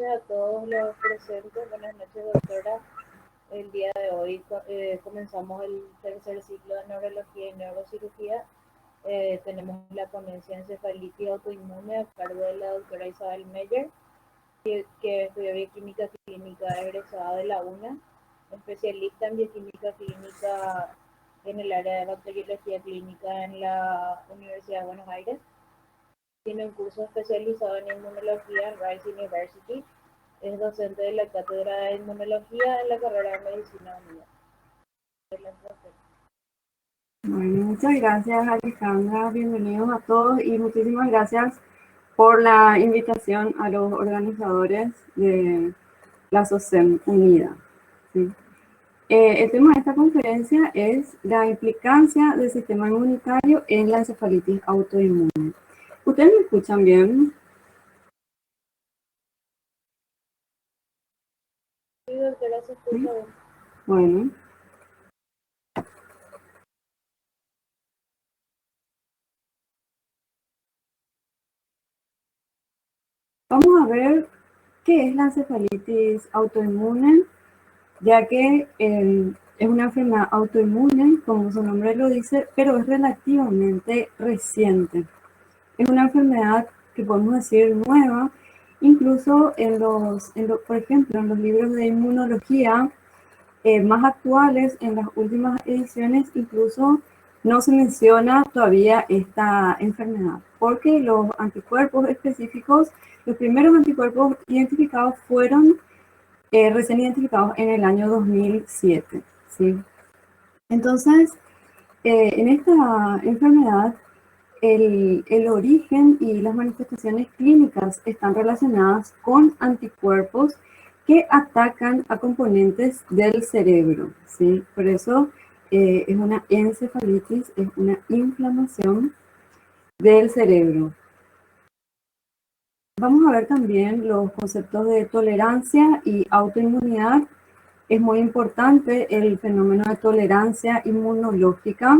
noches a todos los presentes. Buenas noches, doctora. El día de hoy comenzamos el tercer ciclo de neurología y neurocirugía. Tenemos la ponencia encefalitis autoinmune a cargo de la doctora Isabel Meyer, que estudió bioquímica clínica egresada de la UNA, especialista en bioquímica clínica en el área de bacteriología clínica en la Universidad de Buenos Aires. Tiene un curso especializado en inmunología en Rice University. Es docente de la cátedra de inmunología en la carrera de medicina unida. Bueno, muchas gracias, Alejandra. Bienvenidos a todos y muchísimas gracias por la invitación a los organizadores de la SOCEM Unida. ¿Sí? El tema de esta conferencia es la implicancia del sistema inmunitario en la encefalitis autoinmune. ¿Ustedes me escuchan bien? Sí, doctora, se escucha bien. Bueno. Vamos a ver qué es la encefalitis autoinmune, ya que es una enfermedad autoinmune, como su nombre lo dice, pero es relativamente reciente. Es una enfermedad que podemos decir nueva, incluso por ejemplo, en los libros de inmunología más actuales, en las últimas ediciones, incluso no se menciona todavía esta enfermedad, porque los anticuerpos específicos, los primeros anticuerpos identificados fueron recién identificados en el año 2007. ¿Sí? Entonces, en esta enfermedad, el origen y las manifestaciones clínicas están relacionadas con anticuerpos que atacan a componentes del cerebro, ¿sí? Por eso es una encefalitis, es una inflamación del cerebro. Vamos a ver también los conceptos de tolerancia y autoinmunidad. Es muy importante el fenómeno de tolerancia inmunológica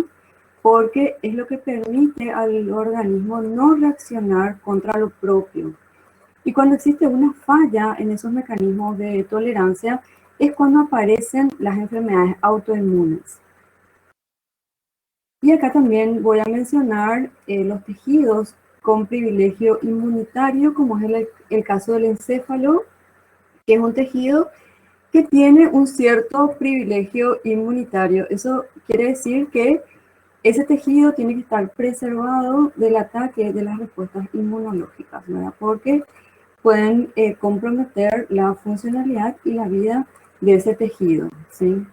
porque es lo que permite al organismo no reaccionar contra lo propio. Y cuando existe una falla en esos mecanismos de tolerancia es cuando aparecen las enfermedades autoinmunes. Y acá también voy a mencionar los tejidos con privilegio inmunitario, como es el caso del encéfalo, que es un tejido que tiene un cierto privilegio inmunitario. Eso quiere decir que ese tejido tiene que estar preservado del ataque de las respuestas inmunológicas, ¿verdad? Porque pueden comprometer la funcionalidad y la vida de ese tejido, ¿sí?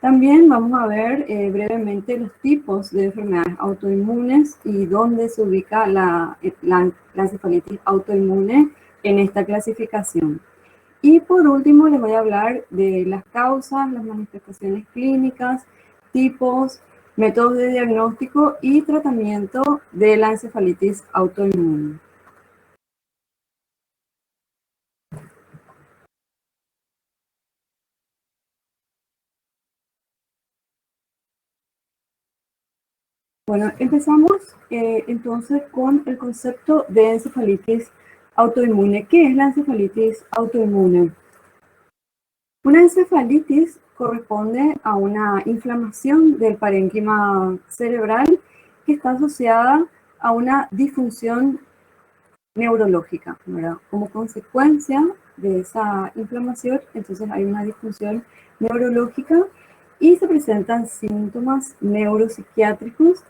También vamos a ver brevemente los tipos de enfermedades autoinmunes y dónde se ubica la encefalitis autoinmune en esta clasificación. Y por último les voy a hablar de las causas, las manifestaciones clínicas, tipos, métodos de diagnóstico y tratamiento de la encefalitis autoinmune. Bueno, empezamos entonces con el concepto de encefalitis autoinmune. ¿Qué es la encefalitis autoinmune? Una encefalitis corresponde a una inflamación del parénquima cerebral que está asociada a una disfunción neurológica, ¿verdad? Como consecuencia de esa inflamación, entonces hay una disfunción neurológica y se presentan síntomas neuropsiquiátricos.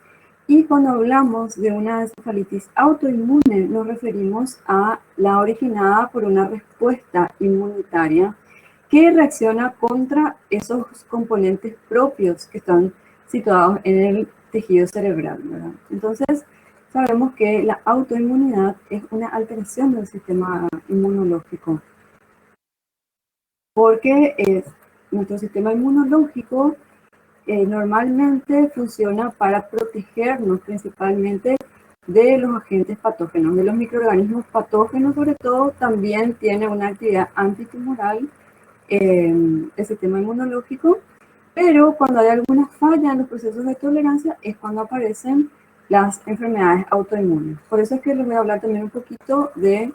Y cuando hablamos de una encefalitis autoinmune, nos referimos a la originada por una respuesta inmunitaria que reacciona contra esos componentes propios que están situados en el tejido cerebral, ¿verdad? Entonces, sabemos que la autoinmunidad es una alteración del sistema inmunológico, porque nuestro sistema inmunológico normalmente funciona para protegernos principalmente de los agentes patógenos, de los microorganismos patógenos, sobre todo también tiene una actividad antitumoral el sistema inmunológico, pero cuando hay alguna falla en los procesos de tolerancia es cuando aparecen las enfermedades autoinmunes. Por eso es que les voy a hablar también un poquito de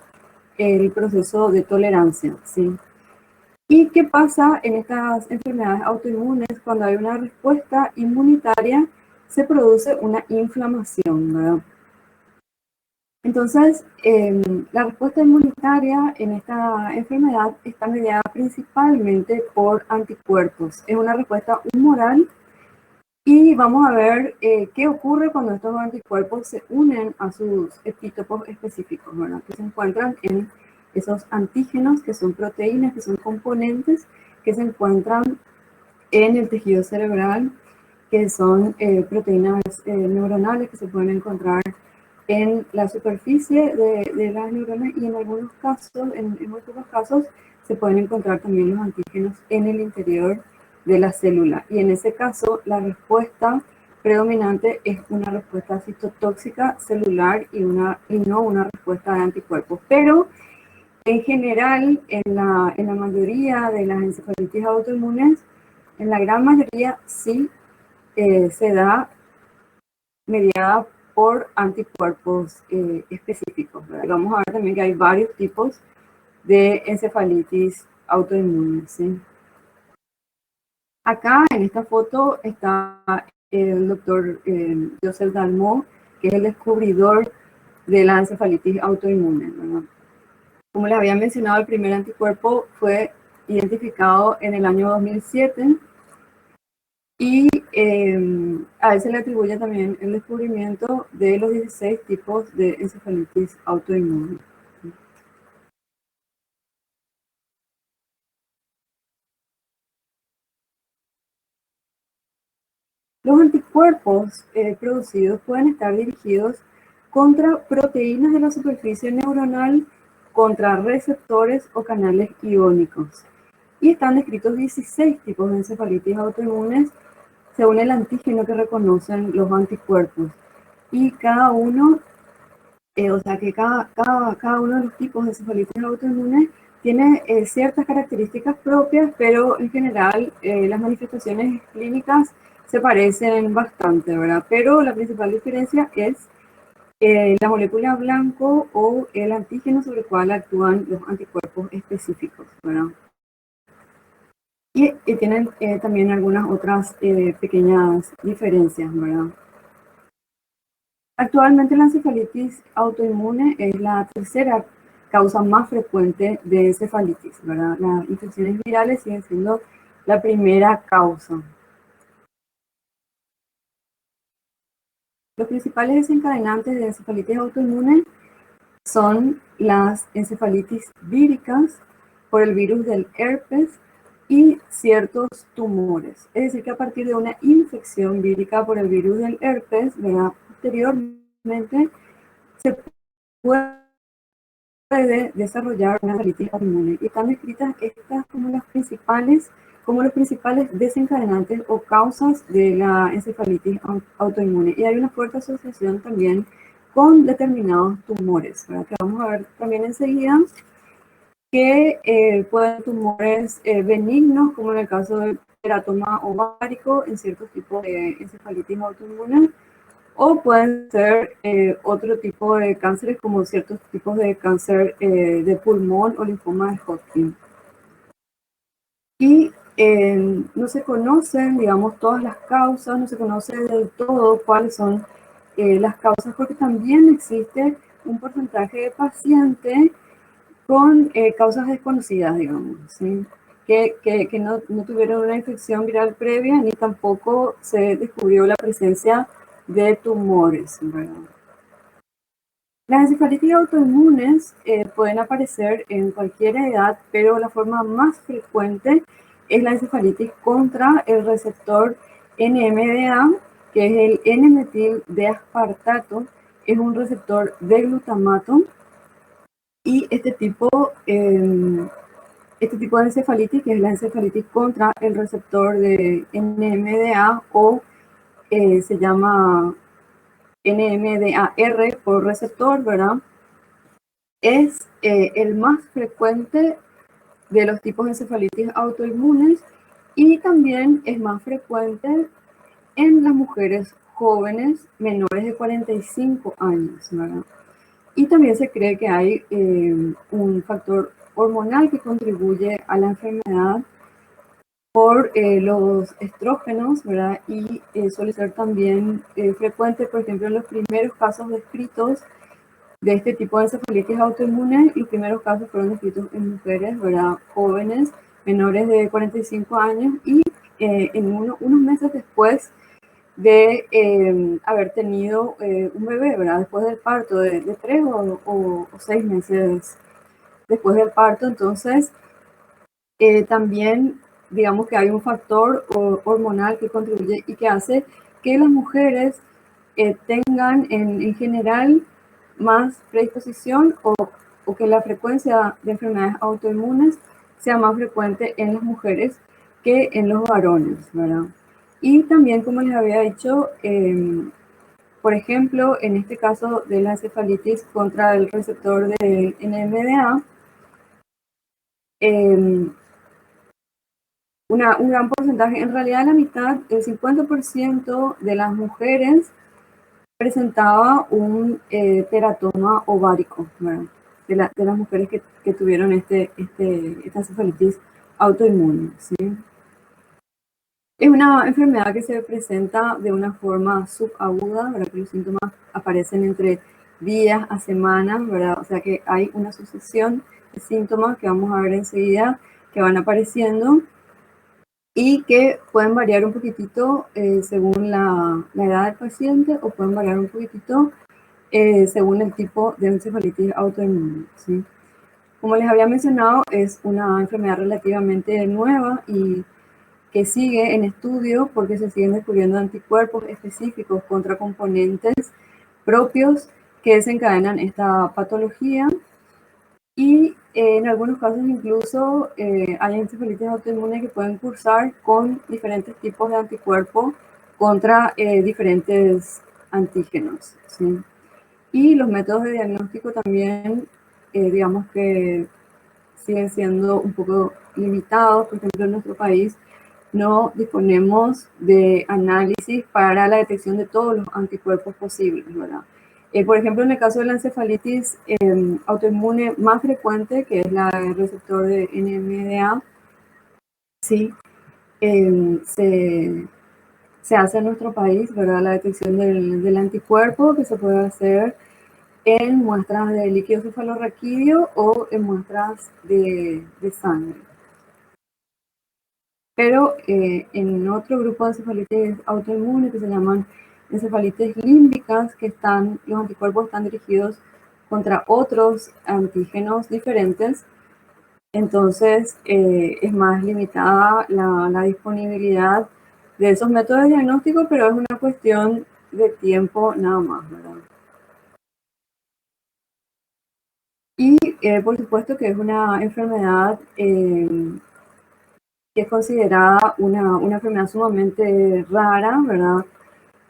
el proceso de tolerancia, ¿sí? ¿Y qué pasa en estas enfermedades autoinmunes? Cuando hay una respuesta inmunitaria, se produce una inflamación, ¿verdad? Entonces, la respuesta inmunitaria en esta enfermedad está mediada principalmente por anticuerpos. Es una respuesta humoral y vamos a ver qué ocurre cuando estos anticuerpos se unen a sus epítopos específicos, ¿verdad? Que se encuentran en esos antígenos, que son proteínas, que son componentes que se encuentran en el tejido cerebral, que son proteínas neuronales que se pueden encontrar en la superficie de las neuronas y en algunos casos, en muy pocos casos, se pueden encontrar también los antígenos en el interior de la célula. Y en ese caso, la respuesta predominante es una respuesta citotóxica celular y no una respuesta de anticuerpos. Pero en general, en la mayoría de las encefalitis autoinmunes, en la gran mayoría sí se da mediada por anticuerpos específicos, ¿verdad? Vamos a ver también que hay varios tipos de encefalitis autoinmunes, ¿sí? Acá en esta foto está el doctor Joseph Dalmau, que es el descubridor de la encefalitis autoinmune, ¿verdad? Como les había mencionado, el primer anticuerpo fue identificado en el año 2007 y a él se le atribuye también el descubrimiento de los 16 tipos de encefalitis autoinmune. Los anticuerpos producidos pueden estar dirigidos contra proteínas de la superficie neuronal, contra receptores o canales iónicos. Y están descritos 16 tipos de encefalitis autoinmunes según el antígeno que reconocen los anticuerpos. Y cada uno, o sea que cada uno de los tipos de encefalitis autoinmunes tiene ciertas características propias, pero en general las manifestaciones clínicas se parecen bastante, ¿verdad? Pero la principal diferencia es la molécula blanco o el antígeno sobre el cual actúan los anticuerpos específicos, ¿verdad? Y tienen también algunas otras pequeñas diferencias, ¿verdad? Actualmente la encefalitis autoinmune es la tercera causa más frecuente de encefalitis, ¿verdad? Las infecciones virales siguen siendo la primera causa. Los principales desencadenantes de encefalitis autoinmune son las encefalitis víricas por el virus del herpes y ciertos tumores. Es decir, que a partir de una infección vírica por el virus del herpes, ¿verdad? Posteriormente se puede desarrollar una encefalitis autoinmune. Y están descritas estas como los principales desencadenantes o causas de la encefalitis autoinmune. Y hay una fuerte asociación también con determinados tumores, ¿verdad? Que vamos a ver también enseguida, que pueden ser tumores benignos, como en el caso del teratoma ovárico, en ciertos tipos de encefalitis autoinmune, o pueden ser otro tipo de cánceres, como ciertos tipos de cáncer de pulmón o linfoma de Hodgkin. Y no se conocen, digamos, todas las causas, no se conoce del todo cuáles son las causas, porque también existe un porcentaje de pacientes con causas desconocidas, digamos, ¿sí? Que no tuvieron una infección viral previa ni tampoco se descubrió la presencia de tumores, ¿verdad? Las encefalitis autoinmunes pueden aparecer en cualquier edad, pero la forma más frecuente es la encefalitis contra el receptor NMDA, que es el N-metil de aspartato, es un receptor de glutamato, y este tipo de encefalitis, que es la encefalitis contra el receptor de NMDA, o se llama NMDAR por receptor, ¿verdad? Es el más frecuente de los tipos de encefalitis autoinmunes y también es más frecuente en las mujeres jóvenes menores de 45 años, ¿verdad? Y también se cree que hay un factor hormonal que contribuye a la enfermedad por los estrógenos, ¿verdad? Y suele ser también frecuente, por ejemplo, en los primeros casos descritos de este tipo de encefalitis autoinmune. Los primeros casos fueron descritos en mujeres, ¿verdad? Jóvenes, menores de 45 años, y unos meses después de haber tenido un bebé, ¿verdad? Después del parto, de 3 o 6 meses después del parto. Entonces, también digamos que hay un factor hormonal que contribuye y que hace que las mujeres tengan en general más predisposición o que la frecuencia de enfermedades autoinmunes sea más frecuente en las mujeres que en los varones, ¿verdad? Y también, como les había dicho, por ejemplo, en este caso de la encefalitis contra el receptor de NMDA, un gran porcentaje, en realidad la mitad, el 50% de las mujeres presentaba un teratoma ovárico, ¿verdad? De las mujeres que tuvieron esta encefalitis autoinmune, ¿sí? Es una enfermedad que se presenta de una forma subaguda, ¿verdad? Que los síntomas aparecen entre días a semanas, ¿verdad? O sea que hay una sucesión de síntomas que vamos a ver enseguida que van apareciendo y que pueden variar un poquitito según la edad del paciente, o pueden variar un poquitito según el tipo de encefalitis autoinmune, ¿sí? Como les había mencionado, es una enfermedad relativamente nueva y que sigue en estudio porque se siguen descubriendo anticuerpos específicos contra componentes propios que desencadenan esta patología. Y en algunos casos incluso hay encefalitis autoinmunes que pueden cursar con diferentes tipos de anticuerpos contra diferentes antígenos, ¿sí? Y los métodos de diagnóstico también, digamos que siguen siendo un poco limitados. Por ejemplo, en nuestro país no disponemos de análisis para la detección de todos los anticuerpos posibles, ¿verdad? Por ejemplo, en el caso de la encefalitis autoinmune más frecuente, que es la del receptor de NMDA, sí, se hace en nuestro país, ¿verdad? La detección del anticuerpo, que se puede hacer en muestras de líquido cefalorraquídeo o en muestras de sangre. Pero en otro grupo de encefalitis autoinmunes que se llaman encefalitis límbicas, los anticuerpos están dirigidos contra otros antígenos diferentes, entonces es más limitada la disponibilidad de esos métodos de diagnóstico, pero es una cuestión de tiempo nada más, ¿verdad? Y por supuesto que es una enfermedad que es considerada una enfermedad sumamente rara, ¿verdad?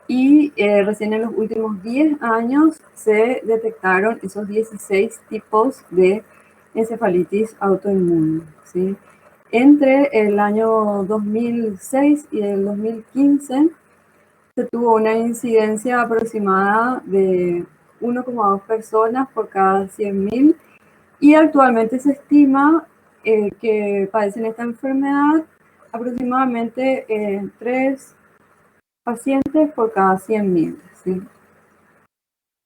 Y recién en los últimos 10 años se detectaron esos 16 tipos de encefalitis autoinmune, ¿sí? Entre el año 2006 y el 2015 se tuvo una incidencia aproximada de 1,2 personas por cada 100.000, y actualmente se estima que padecen esta enfermedad aproximadamente 3 pacientes por cada 100.000, ¿sí?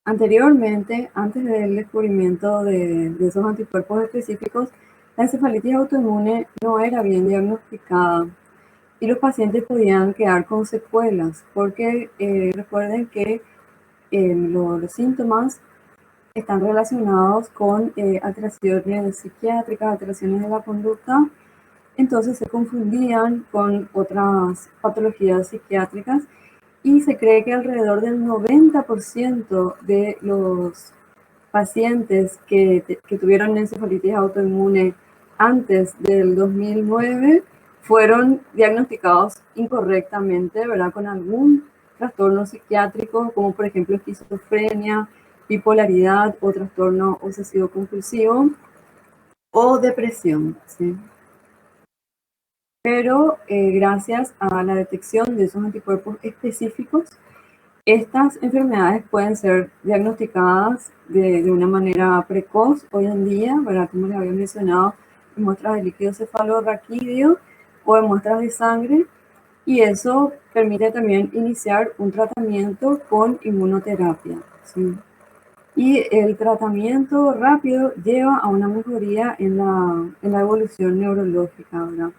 Anteriormente, antes del descubrimiento de esos anticuerpos específicos, la encefalitis autoinmune no era bien diagnosticada y los pacientes podían quedar con secuelas, porque recuerden que los síntomas están relacionados con alteraciones psiquiátricas, alteraciones de la conducta. Entonces se confundían con otras patologías psiquiátricas, y se cree que alrededor del 90% de los pacientes que tuvieron encefalitis autoinmune antes del 2009 fueron diagnosticados incorrectamente, ¿verdad? Con algún trastorno psiquiátrico, como por ejemplo esquizofrenia, bipolaridad o trastorno obsesivo compulsivo o depresión, ¿sí? Pero gracias a la detección de esos anticuerpos específicos, Estas enfermedades pueden ser diagnosticadas de una manera precoz hoy en día, ¿verdad? Como les había mencionado, en muestras de líquido cefalorraquídeo o en muestras de sangre, y eso permite también iniciar un tratamiento con inmunoterapia, ¿sí? Y el tratamiento rápido lleva a una mejoría en la evolución neurológica, ¿verdad?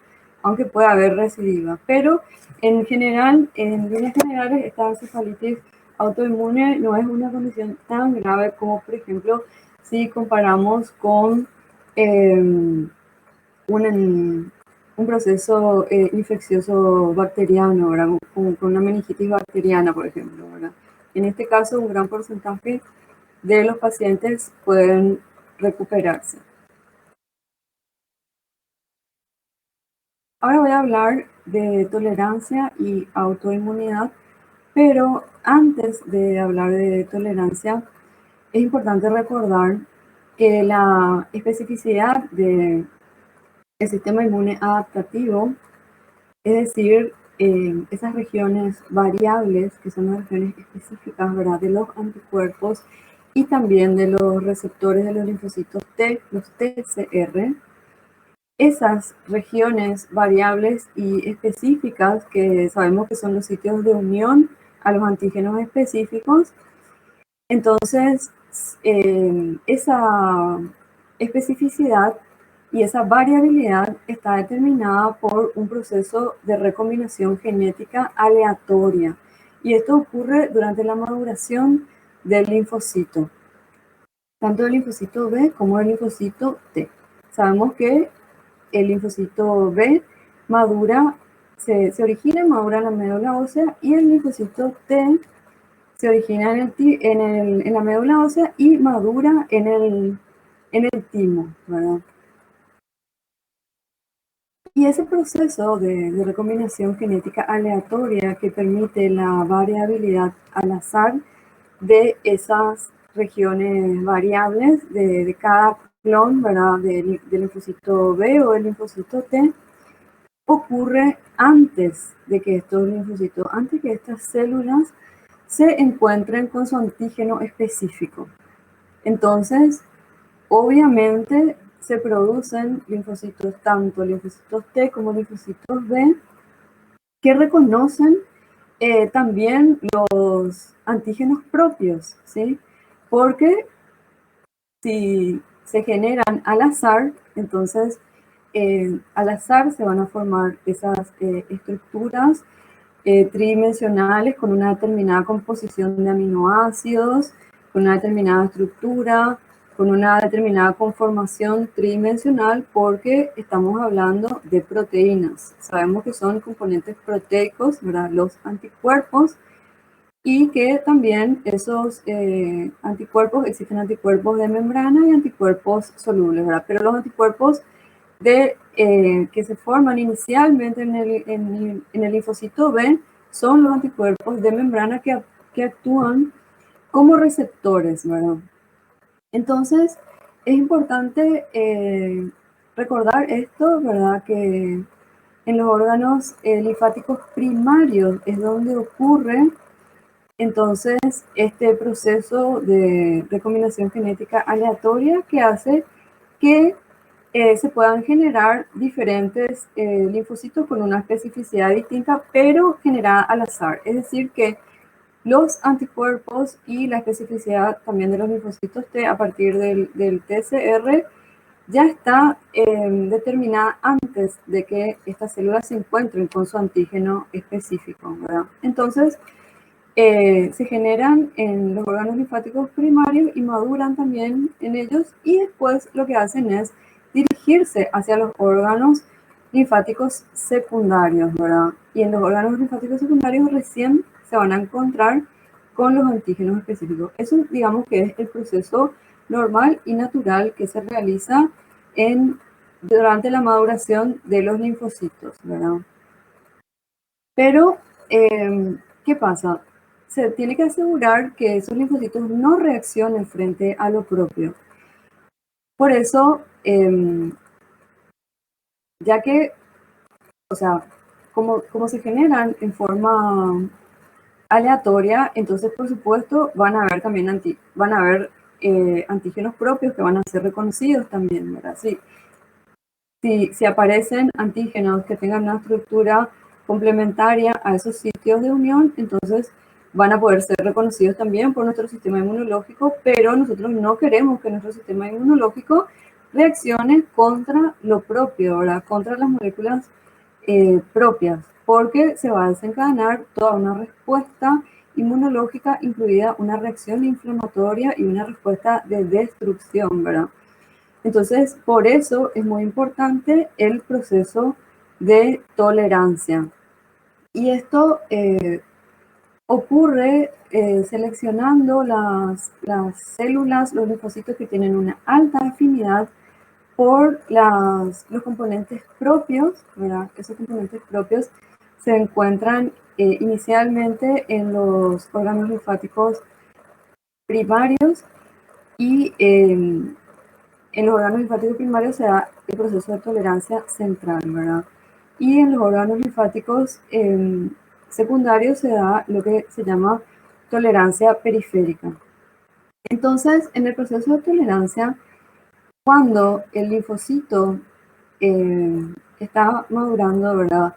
Aunque pueda haber recidiva. Pero en general, en líneas generales, esta encefalitis autoinmune no es una condición tan grave como, por ejemplo, si comparamos con un, un proceso infeccioso bacteriano, ¿verdad? Con una meningitis bacteriana, por ejemplo, ¿verdad? En este caso, un gran porcentaje de los pacientes pueden recuperarse. Ahora voy a hablar de tolerancia y autoinmunidad, pero antes de hablar de tolerancia, es importante recordar que la especificidad del sistema inmune adaptativo, es decir, esas regiones variables, que son las regiones específicas, ¿verdad?, de los anticuerpos y también de los receptores de los linfocitos T, los TCR, esas regiones variables y específicas que sabemos que son los sitios de unión a los antígenos específicos, entonces esa especificidad y esa variabilidad está determinada por un proceso de recombinación genética aleatoria. Y esto ocurre durante la maduración del linfocito, tanto del linfocito B como del linfocito T. Sabemos que el linfocito B madura, se origina y madura en la médula ósea, y el linfocito T se origina en la médula ósea y madura en el timo, ¿verdad? Y ese proceso de recombinación genética aleatoria que permite la variabilidad al azar de esas regiones variables de cada clon, ¿verdad?, del linfocito B o del linfocito T, ocurre antes de que estos linfocitos, antes que estas células se encuentren con su antígeno específico. Entonces, obviamente se producen linfocitos, tanto linfocitos T como linfocitos B, que reconocen también los antígenos propios, ¿sí? Porque si se generan al azar, entonces al azar se van a formar esas estructuras tridimensionales con una determinada composición de aminoácidos, con una determinada estructura, con una determinada conformación tridimensional, porque estamos hablando de proteínas. Sabemos que son componentes proteicos, ¿verdad?, los anticuerpos, y que también esos anticuerpos, existen anticuerpos de membrana y anticuerpos solubles, ¿verdad? Pero los anticuerpos que se forman inicialmente en el linfocito B son los anticuerpos de membrana que actúan como receptores, ¿verdad? Entonces, es importante recordar esto, ¿verdad? Que en los órganos linfáticos primarios es donde ocurre entonces este proceso de recombinación genética aleatoria que hace que se puedan generar diferentes linfocitos con una especificidad distinta, pero generada al azar. Es decir, que los anticuerpos y la especificidad también de los linfocitos T a partir del TCR ya está determinada antes de que estas células se encuentren con su antígeno específico, ¿verdad? Entonces, se generan en los órganos linfáticos primarios y maduran también en ellos, y después lo que hacen es dirigirse hacia los órganos linfáticos secundarios, ¿verdad? Y en los órganos linfáticos secundarios recién se van a encontrar con los antígenos específicos. Eso, digamos, que es el proceso normal y natural que se realiza durante la maduración de los linfocitos, ¿verdad? Pero, ¿qué pasa? Se tiene que asegurar que esos linfocitos no reaccionen frente a lo propio. Por eso, ya que, o sea, como se generan en forma aleatoria, entonces por supuesto van a haber también antígenos propios que van a ser reconocidos también, ¿verdad? Si aparecen antígenos que tengan una estructura complementaria a esos sitios de unión, entonces van a poder ser reconocidos también por nuestro sistema inmunológico, pero nosotros no queremos que nuestro sistema inmunológico reaccione contra lo propio, ¿verdad? Contra las moléculas propias, porque se va a desencadenar toda una respuesta inmunológica, incluida una reacción inflamatoria y una respuesta de destrucción, ¿verdad? Entonces, por eso es muy importante el proceso de tolerancia. Y esto ocurre seleccionando las células, los linfocitos que tienen una alta afinidad por los componentes propios, ¿verdad? Esos componentes propios se encuentran inicialmente en los órganos linfáticos primarios y en los órganos linfáticos primarios se da el proceso de tolerancia central, ¿verdad? Y en los órganos linfáticos secundarios se da lo que se llama tolerancia periférica. Entonces, en el proceso de tolerancia, cuando el linfocito está madurando, ¿verdad?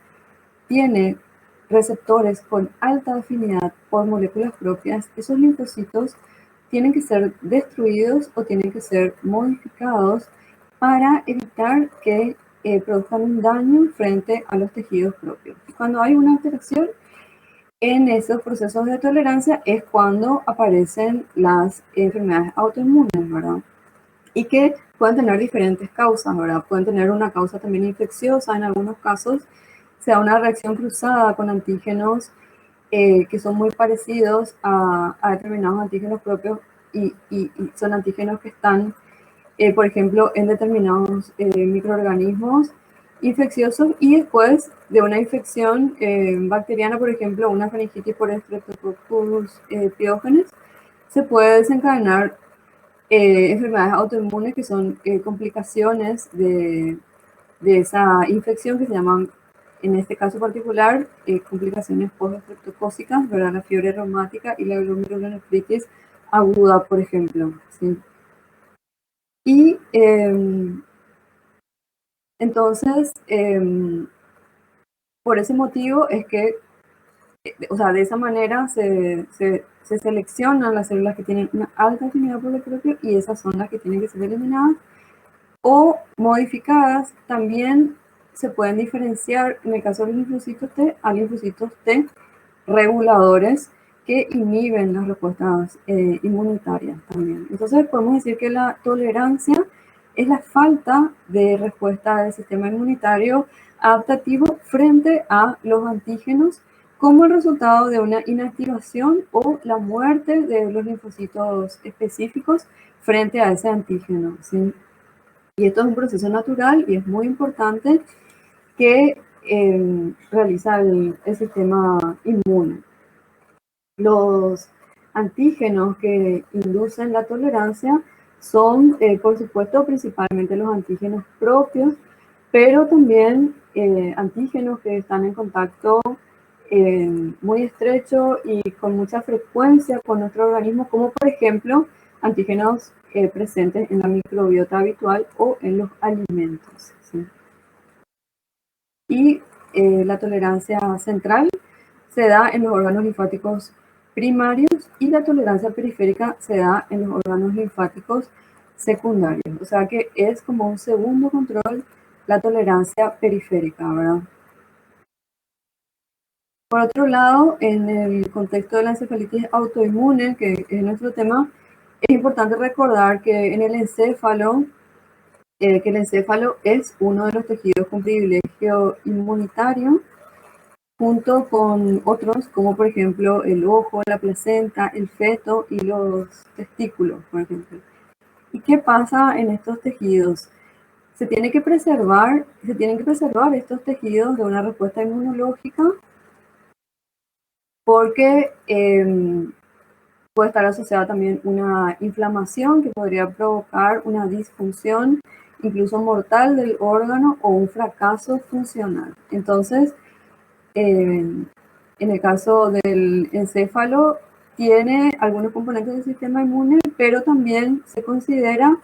Tiene receptores con alta afinidad por moléculas propias, esos linfocitos tienen que ser destruidos o tienen que ser modificados para evitar que produzcan un daño frente a los tejidos propios. Cuando hay una alteración en esos procesos de tolerancia es cuando aparecen las enfermedades autoinmunes, ¿verdad? Y que pueden tener diferentes causas, ¿verdad? Pueden tener una causa también infecciosa en algunos casos, se da una reacción cruzada con antígenos que son muy parecidos a determinados antígenos propios y son antígenos que están, por ejemplo, en determinados microorganismos infecciosos y después de una infección bacteriana, por ejemplo, una faringitis por Streptococcus pyogenes, se puede desencadenar enfermedades autoinmunes que son complicaciones de esa infección que se llaman, en este caso particular, complicaciones post-estreptocócicas, ¿verdad? La fiebre reumática y la glomerulonefritis aguda, por ejemplo, ¿sí? Y entonces, por ese motivo es que, o sea, de esa manera se seleccionan las células que tienen una alta afinidad por el propio y esas son las que tienen que ser eliminadas o modificadas. También se pueden diferenciar, en el caso de los linfocitos T, a linfocitos T reguladores que inhiben las respuestas inmunitarias también. Entonces podemos decir que la tolerancia es la falta de respuesta del sistema inmunitario adaptativo frente a los antígenos como el resultado de una inactivación o la muerte de los linfocitos específicos frente a ese antígeno, ¿sí? Y esto es un proceso natural y es muy importante que realiza el sistema inmune. Los antígenos que inducen la tolerancia son, por supuesto, principalmente los antígenos propios, pero también antígenos que están en contacto muy estrecho y con mucha frecuencia con nuestro organismo, como por ejemplo antígenos presentes en la microbiota habitual o en los alimentos, ¿sí? Y la tolerancia central se da en los órganos linfáticos primarios y la tolerancia periférica se da en los órganos linfáticos secundarios. O sea que es como un segundo control la tolerancia periférica, ¿verdad? Por otro lado, en el contexto de la encefalitis autoinmune, que es nuestro tema, es importante recordar que en el encéfalo, que el encéfalo es uno de los tejidos con privilegio inmunitario, junto con otros, como por ejemplo el ojo, la placenta, el feto y los testículos, por ejemplo. ¿Y qué pasa en estos tejidos? Se tienen que preservar estos tejidos de una respuesta inmunológica porque puede estar asociada también una inflamación que podría provocar una disfunción incluso mortal del órgano o un fracaso funcional. Entonces, en el caso del encéfalo, tiene algunos componentes del sistema inmune, pero también se considera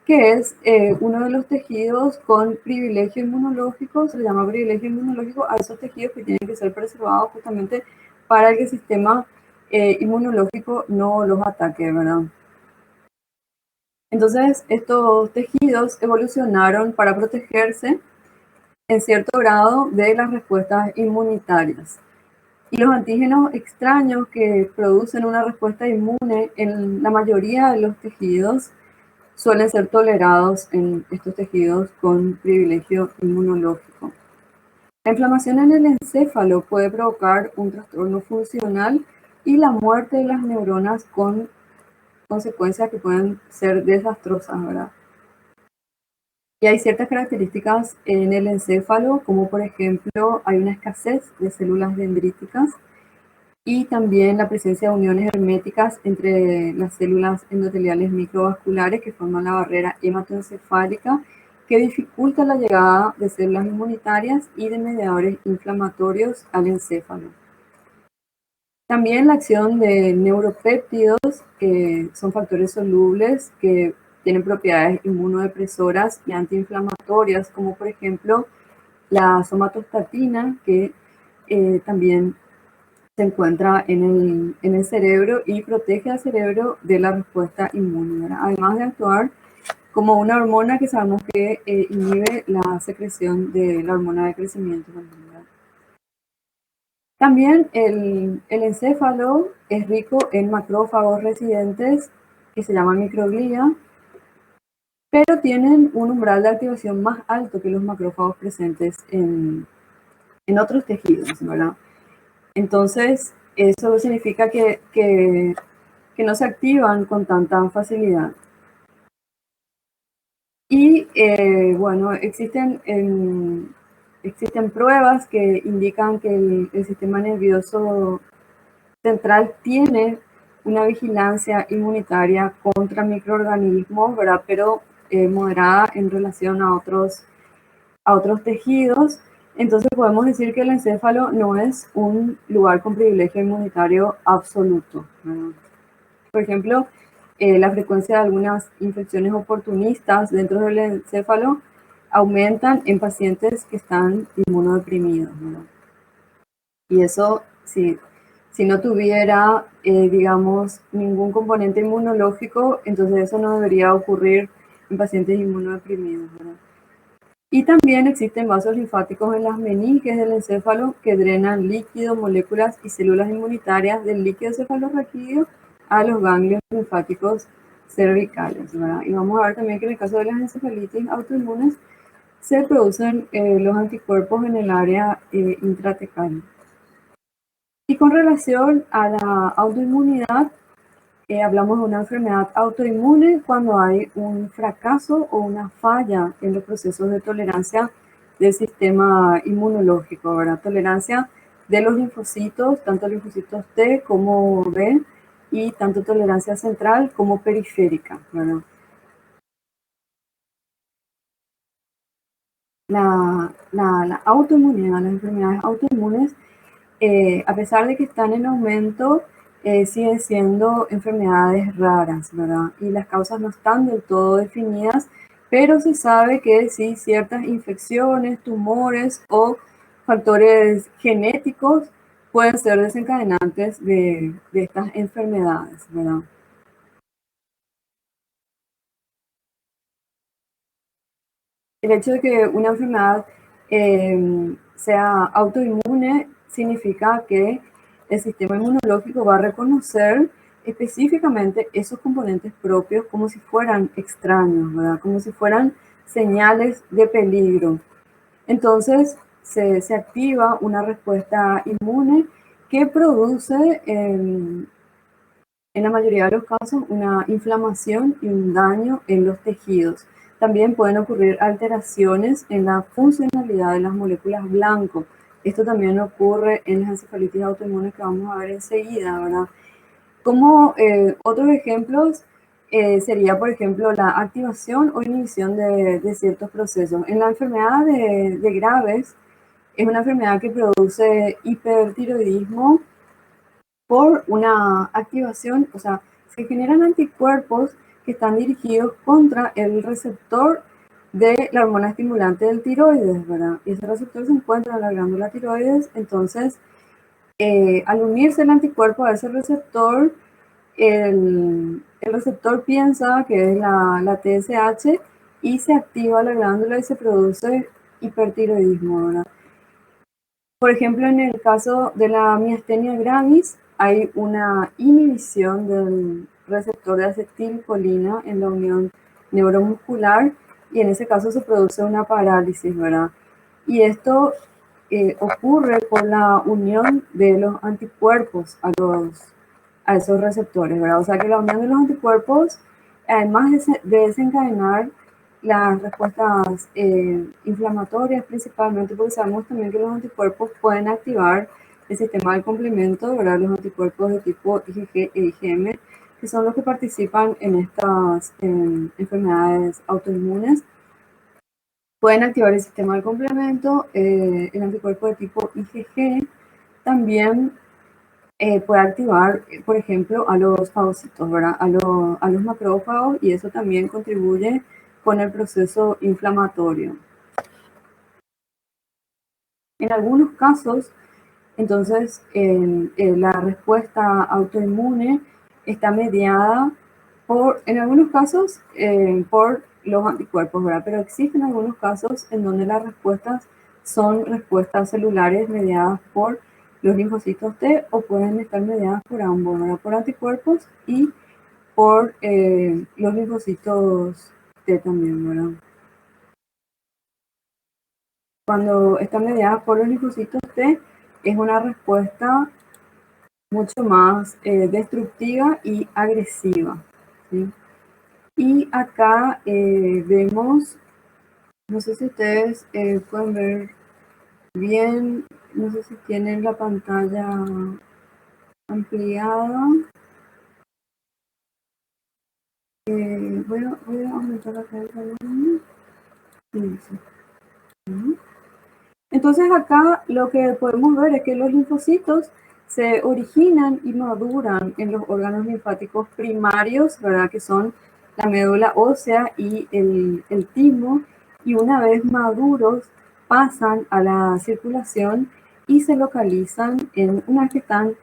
que es uno de los tejidos con privilegio inmunológico, se le llama privilegio inmunológico a esos tejidos que tienen que ser preservados justamente para que el sistema inmunológico no los ataque, ¿verdad? Entonces, estos tejidos evolucionaron para protegerse en cierto grado de las respuestas inmunitarias. Y los antígenos extraños que producen una respuesta inmune en la mayoría de los tejidos suelen ser tolerados en estos tejidos con privilegio inmunológico. La inflamación en el encéfalo puede provocar un trastorno funcional y la muerte de las neuronas con consecuencias que pueden ser desastrosas, ¿verdad? Y hay ciertas características en el encéfalo, como por ejemplo hay una escasez de células dendríticas y también la presencia de uniones herméticas entre las células endoteliales microvasculares que forman la barrera hematoencefálica, que dificulta la llegada de células inmunitarias y de mediadores inflamatorios al encéfalo. También la acción de neuropéptidos, que son factores solubles que tienen propiedades inmunodepresoras y antiinflamatorias, como por ejemplo la somatostatina, que también se encuentra en el cerebro y protege al cerebro de la respuesta inmune, ¿verdad? Además de actuar como una hormona que sabemos que inhibe la secreción de la hormona de crecimiento, ¿verdad? También el encéfalo es rico en macrófagos residentes que se llaman microglia, pero tienen un umbral de activación más alto que los macrófagos presentes en otros tejidos, ¿verdad? Entonces, eso significa que no se activan con tanta facilidad. Y bueno, existen pruebas que indican que el sistema nervioso central tiene una vigilancia inmunitaria contra microorganismos, ¿verdad? Pero moderada en relación a otros tejidos. Entonces podemos decir que el encéfalo no es un lugar con privilegio inmunitario absoluto, ¿verdad? Por ejemplo, la frecuencia de algunas infecciones oportunistas dentro del encéfalo aumentan en pacientes que están inmunodeprimidos, ¿verdad? Y eso, si no tuviera, digamos, ningún componente inmunológico, entonces eso no debería ocurrir en pacientes inmunodeprimidos, ¿verdad? Y también existen vasos linfáticos en las meninges del encéfalo que drenan líquido, moléculas y células inmunitarias del líquido cefalorraquídeo a los ganglios linfáticos cervicales, ¿verdad? Y vamos a ver también que en el caso de las encefalitis autoinmunes se producen los anticuerpos en el área intratecal. Y con relación a la autoinmunidad, hablamos de una enfermedad autoinmune cuando hay un fracaso o una falla en los procesos de tolerancia del sistema inmunológico, ¿verdad? Tolerancia de los linfocitos, tanto linfocitos T como B, y tanto tolerancia central como periférica, ¿verdad? La autoinmunidad, las enfermedades autoinmunes, a pesar de que están en aumento, siguen siendo enfermedades raras, ¿verdad? Y las causas no están del todo definidas, pero se sabe que sí, ciertas infecciones, tumores o factores genéticos pueden ser desencadenantes de estas enfermedades, ¿verdad? El hecho de que una enfermedad sea autoinmune significa que el sistema inmunológico va a reconocer específicamente esos componentes propios como si fueran extraños, ¿verdad? Como si fueran señales de peligro. Entonces se activa una respuesta inmune que produce en la mayoría de los casos una inflamación y un daño en los tejidos. También pueden ocurrir alteraciones en la funcionalidad de las moléculas blanco. Esto también ocurre en las encefalitis autoinmunes que vamos a ver enseguida, ¿verdad? Como otros ejemplos sería, por ejemplo, la activación o inhibición de ciertos procesos. En la enfermedad de Graves, es una enfermedad que produce hipertiroidismo por una activación, o sea, se generan anticuerpos que están dirigidos contra el receptor de la hormona estimulante del tiroides, ¿verdad? Y ese receptor se encuentra en la glándula tiroides, entonces al unirse el anticuerpo a ese receptor, el receptor piensa que es la TSH y se activa la glándula y se produce hipertiroidismo, ¿verdad? Por ejemplo, en el caso de la miastenia gravis, hay una inhibición del receptor de acetilcolina en la unión neuromuscular y en ese caso se produce una parálisis, ¿verdad? Y esto ocurre por la unión de los anticuerpos a esos receptores, ¿verdad? O sea que la unión de los anticuerpos, además de desencadenar las respuestas inflamatorias principalmente, porque sabemos también que los anticuerpos pueden activar el sistema del complemento, ¿verdad? Los anticuerpos de tipo IgG e IgM, que son los que participan en estas enfermedades autoinmunes. Pueden activar el sistema del complemento, el anticuerpo de tipo IgG también puede activar, por ejemplo, a los fagocitos, ¿verdad? A los macrófagos, y eso también contribuye con el proceso inflamatorio. En algunos casos, entonces, la respuesta autoinmune está mediada en algunos casos, por los anticuerpos, ¿verdad? Pero existen algunos casos en donde las respuestas son respuestas celulares mediadas por los linfocitos T o pueden estar mediadas por ambos, ¿verdad? Por anticuerpos y por los linfocitos T también, ¿verdad? Cuando están mediadas por los linfocitos T, es una respuesta mucho más destructiva y agresiva, ¿sí? Y acá vemos, no sé si ustedes pueden ver bien, no sé si tienen la pantalla ampliada. Voy a aumentar acá el volumen. Entonces acá lo que podemos ver es que los linfocitos se originan y maduran en los órganos linfáticos primarios, ¿verdad? Que son la médula ósea y el timo, y una vez maduros pasan a la circulación y se localizan una vez que están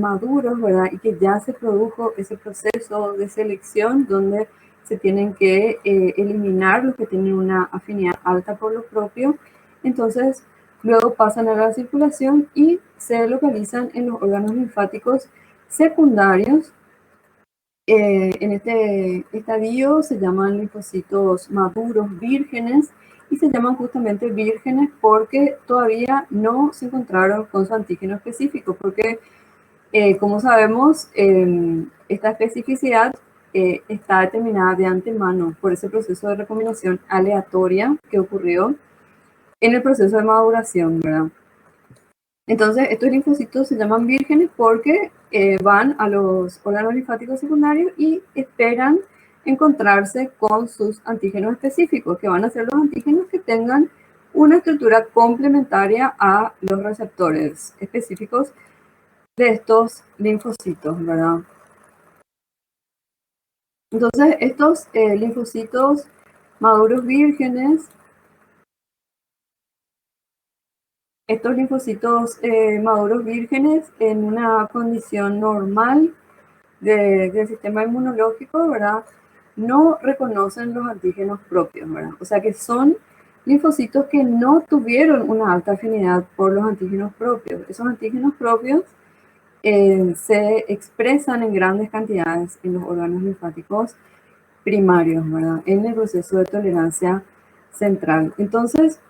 maduros, ¿verdad? Y que ya se produjo ese proceso de selección donde se tienen que eliminar los que tienen una afinidad alta por lo propio. Entonces, luego pasan a la circulación y se localizan en los órganos linfáticos secundarios. En este estadio se llaman linfocitos maduros vírgenes y se llaman justamente vírgenes porque todavía no se encontraron con su antígeno específico, porque como sabemos, esta especificidad está determinada de antemano por ese proceso de recombinación aleatoria que ocurrió en el proceso de maduración, ¿verdad? Entonces, estos linfocitos se llaman vírgenes porque van a los órganos linfáticos secundarios y esperan encontrarse con sus antígenos específicos, que van a ser los antígenos que tengan una estructura complementaria a los receptores específicos de estos linfocitos, ¿verdad? Entonces, estos linfocitos maduros vírgenes, estos linfocitos maduros vírgenes en una condición normal del sistema inmunológico, ¿verdad? No reconocen los antígenos propios, ¿verdad? O sea que son linfocitos que no tuvieron una alta afinidad por los antígenos propios. Esos antígenos propios se expresan en grandes cantidades en los órganos linfáticos primarios, ¿verdad? En el proceso de tolerancia central. Entonces,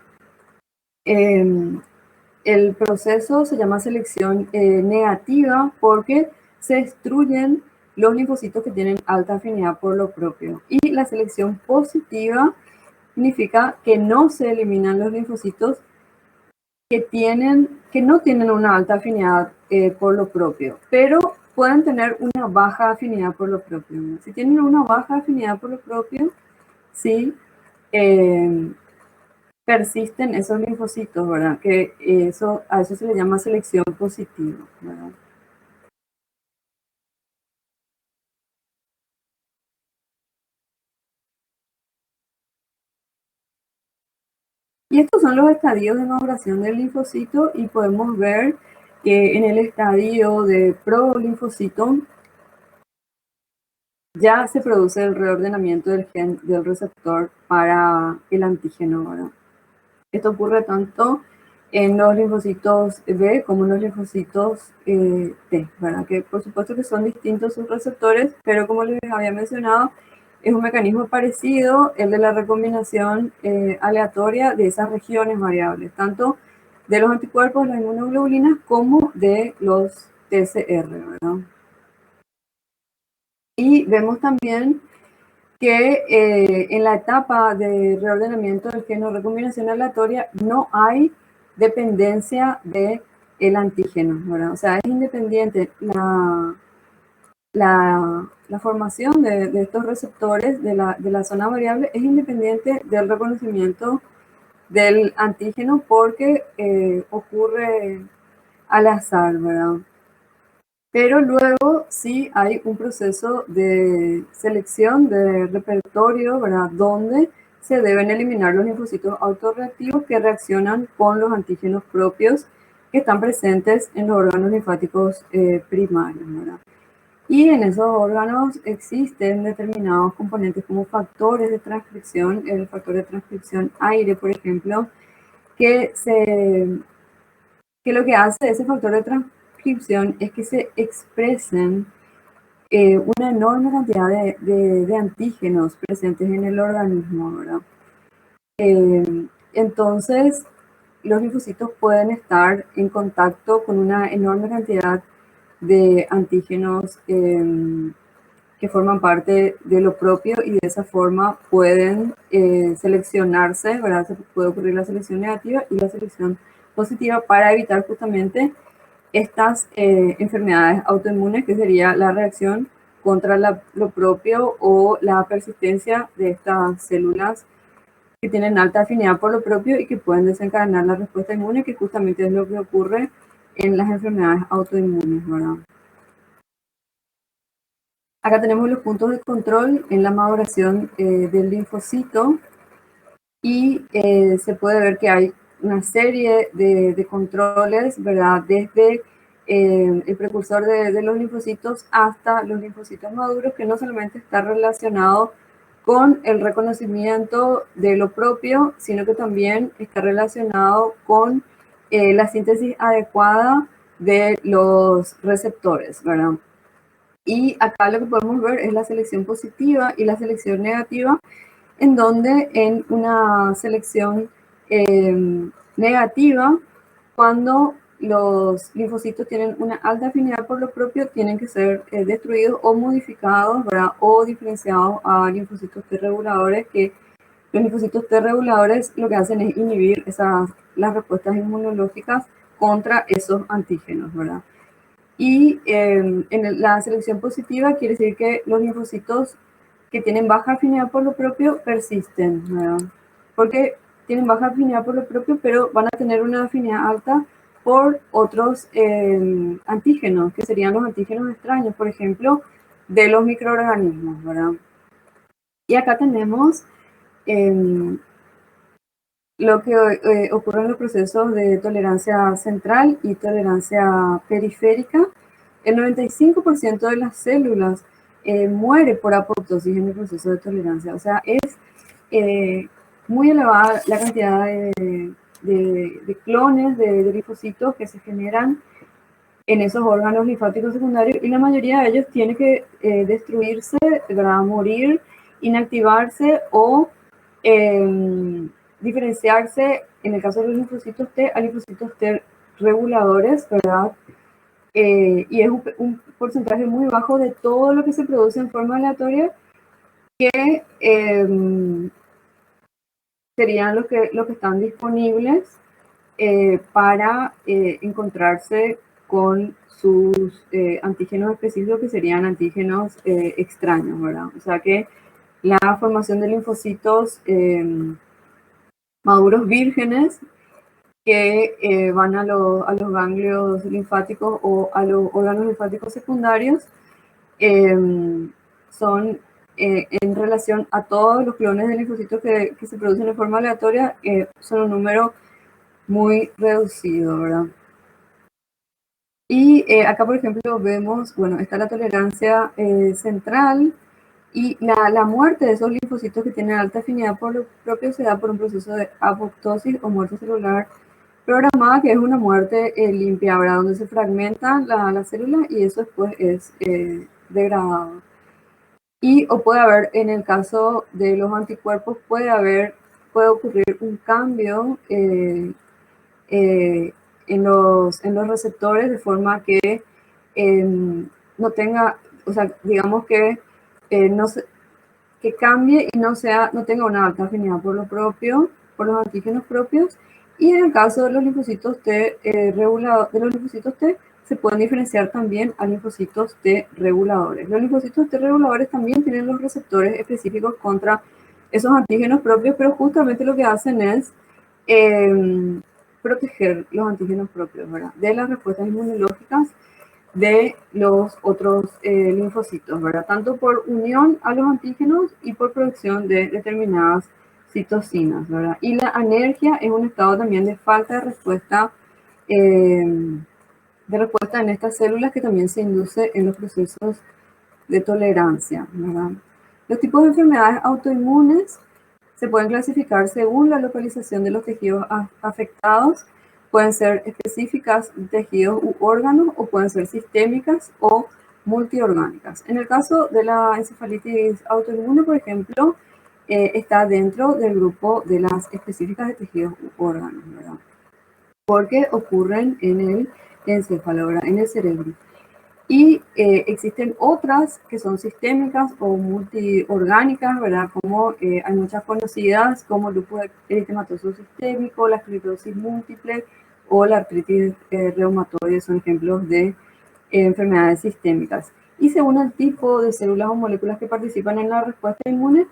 el proceso se llama selección negativa porque se destruyen los linfocitos que tienen alta afinidad por lo propio. Y la selección positiva significa que no se eliminan los linfocitos que no tienen una alta afinidad por lo propio, pero pueden tener una baja afinidad por lo propio, ¿no? Si tienen una baja afinidad por lo propio, sí, persisten esos linfocitos, ¿verdad? Que a eso se le llama selección positiva, ¿verdad? Y estos son los estadios de maduración del linfocito y podemos ver que en el estadio de prolinfocito ya se produce el reordenamiento del gen del receptor para el antígeno, ¿verdad? Esto ocurre tanto en los linfocitos B como en los linfocitos T, ¿verdad? Que por supuesto que son distintos sus receptores, pero como les había mencionado, es un mecanismo parecido el de la recombinación aleatoria de esas regiones variables, tanto de los anticuerpos, las inmunoglobulinas, como de los TCR, ¿verdad? Y vemos también que en la etapa de reordenamiento del gen o recombinación aleatoria no hay dependencia del antígeno, ¿verdad? O sea, es independiente la formación de estos receptores de la zona variable, es independiente del reconocimiento del antígeno porque ocurre al azar, ¿verdad? Pero luego sí hay un proceso de selección de repertorio, ¿verdad? Donde se deben eliminar los linfocitos autorreactivos que reaccionan con los antígenos propios que están presentes en los órganos linfáticos primarios, ¿verdad? Y en esos órganos existen determinados componentes como factores de transcripción, el factor de transcripción aire, por ejemplo, que lo que hace ese factor de transcripción es que se expresen una enorme cantidad de antígenos presentes en el organismo, ¿verdad? Entonces, los linfocitos pueden estar en contacto con una enorme cantidad de antígenos que forman parte de lo propio y de esa forma pueden seleccionarse, ¿verdad? Se puede ocurrir la selección negativa y la selección positiva para evitar justamente estas enfermedades autoinmunes, que sería la reacción contra lo propio o la persistencia de estas células que tienen alta afinidad por lo propio y que pueden desencadenar la respuesta inmune, que justamente es lo que ocurre en las enfermedades autoinmunes, ¿verdad? Acá tenemos los puntos de control en la maduración del linfocito y se puede ver que hay una serie de controles, ¿verdad? Desde el precursor de los linfocitos hasta los linfocitos maduros, que no solamente está relacionado con el reconocimiento de lo propio, sino que también está relacionado con la síntesis adecuada de los receptores, ¿verdad? Y acá lo que podemos ver es la selección positiva y la selección negativa, en donde en una selección negativa, cuando los linfocitos tienen una alta afinidad por lo propio, tienen que ser destruidos o modificados, ¿verdad? O diferenciados a linfocitos T reguladores, que los linfocitos T reguladores lo que hacen es inhibir las respuestas inmunológicas contra esos antígenos, ¿verdad? Y en la selección positiva quiere decir que los linfocitos que tienen baja afinidad por lo propio persisten, ¿verdad? Porque tienen baja afinidad por lo propio, pero van a tener una afinidad alta por otros antígenos, que serían los antígenos extraños, por ejemplo, de los microorganismos, ¿verdad? Y acá tenemos lo que ocurre en los procesos de tolerancia central y tolerancia periférica. El 95% de las células muere por apoptosis en el proceso de tolerancia. O sea, es muy elevada la cantidad de clones de linfocitos que se generan en esos órganos linfáticos secundarios y la mayoría de ellos tiene que destruirse, ¿verdad? Morir, inactivarse o diferenciarse, en el caso de los linfocitos T, a linfocitos T reguladores, ¿verdad? Y es un porcentaje muy bajo de todo lo que se produce en forma aleatoria, que serían los que están disponibles para encontrarse con sus antígenos específicos, que serían antígenos extraños, ¿verdad? O sea que la formación de linfocitos maduros vírgenes que van a los ganglios linfáticos o a los órganos linfáticos secundarios. Son en relación a todos los clones de linfocitos que se producen de forma aleatoria, son un número muy reducido, ¿verdad? Y acá, por ejemplo, vemos, bueno, está la tolerancia central y la muerte de esos linfocitos que tienen alta afinidad por lo propio se da por un proceso de apoptosis o muerte celular programada, que es una muerte limpia, ¿verdad? Donde se fragmentan las células y eso después es degradado. Y o puede haber, en el caso de los anticuerpos, puede ocurrir un cambio en los receptores de forma que no tenga, o sea, digamos que no se, que cambie y no tenga una alta afinidad por lo propio, por los antígenos propios. Y en el caso de los linfocitos T de los linfocitos T, se pueden diferenciar también a linfocitos T reguladores. Los linfocitos T reguladores también tienen los receptores específicos contra esos antígenos propios, pero justamente lo que hacen es proteger los antígenos propios, ¿verdad? De las respuestas inmunológicas de los otros linfocitos, ¿verdad? Tanto por unión a los antígenos y por producción de determinadas citocinas, ¿verdad? Y la anergia es un estado también de falta de respuesta en estas células que también se induce en los procesos de tolerancia, ¿verdad? Los tipos de enfermedades autoinmunes se pueden clasificar según la localización de los tejidos afectados. Pueden ser específicas de tejidos u órganos o pueden ser sistémicas o multiorgánicas. En el caso de la encefalitis autoinmune, por ejemplo, está dentro del grupo de las específicas de tejidos u órganos, ¿verdad? Porque ocurren en el encéfalo, ¿verdad? En el cerebro. Y existen otras que son sistémicas o multiorgánicas, ¿verdad? Como hay muchas conocidas, como el lupus eritematoso sistémico, la esclerosis múltiple o la artritis reumatoide, son ejemplos de enfermedades sistémicas. Y según el tipo de células o moléculas que participan en la respuesta inmune,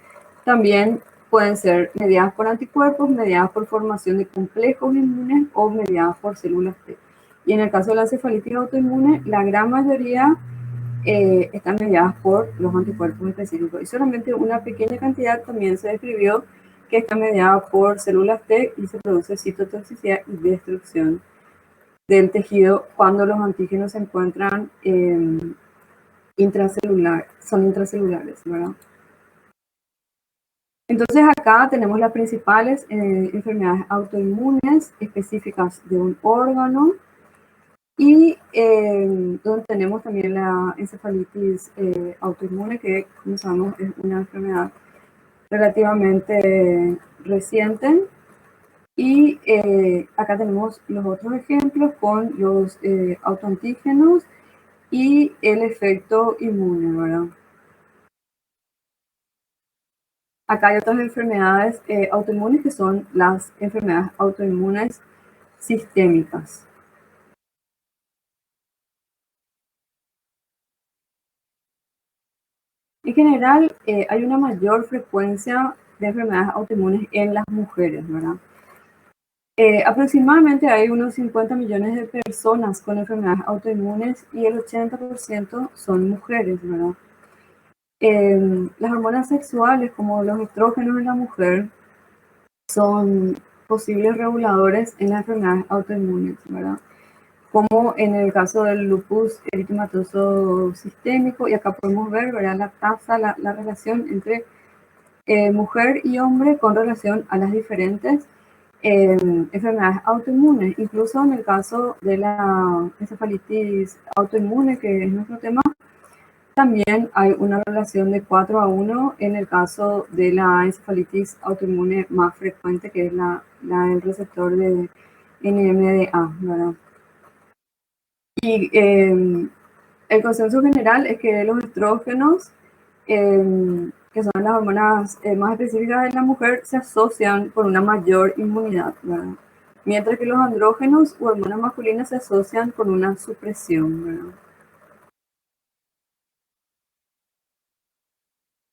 también pueden ser mediadas por anticuerpos, mediadas por formación de complejos inmunes o mediadas por células T. Y en el caso de la encefalitis autoinmune, la gran mayoría están mediadas por los anticuerpos específicos. Y solamente una pequeña cantidad también se describió que está mediada por células T y se produce citotoxicidad y destrucción del tejido cuando los antígenos se encuentran son intracelulares, ¿verdad? Entonces acá tenemos las principales enfermedades autoinmunes específicas de un órgano y donde tenemos también la encefalitis autoinmune, que como sabemos es una enfermedad relativamente reciente. Y acá tenemos los otros ejemplos con los autoantígenos y el efecto inmune, ¿verdad? Acá hay otras enfermedades autoinmunes que son las enfermedades autoinmunes sistémicas. En general, hay una mayor frecuencia de enfermedades autoinmunes en las mujeres, ¿verdad? Aproximadamente hay unos 50 millones de personas con enfermedades autoinmunes y el 80% son mujeres, ¿verdad? Las hormonas sexuales, como los estrógenos en la mujer, son posibles reguladores en las enfermedades autoinmunes, ¿verdad? Como en el caso del lupus eritematoso sistémico, y acá podemos ver, ¿verdad? La tasa, la relación entre mujer y hombre con relación a las diferentes enfermedades autoinmunes. Incluso en el caso de la encefalitis autoinmune, que es nuestro tema, también hay una relación de 4:1 en el caso de la encefalitis autoinmune más frecuente, que es la del receptor de NMDA, ¿verdad? Y el consenso general es que los estrógenos, que son las hormonas más específicas de la mujer, se asocian con una mayor inmunidad, ¿verdad? Mientras que los andrógenos o hormonas masculinas se asocian con una supresión, ¿verdad?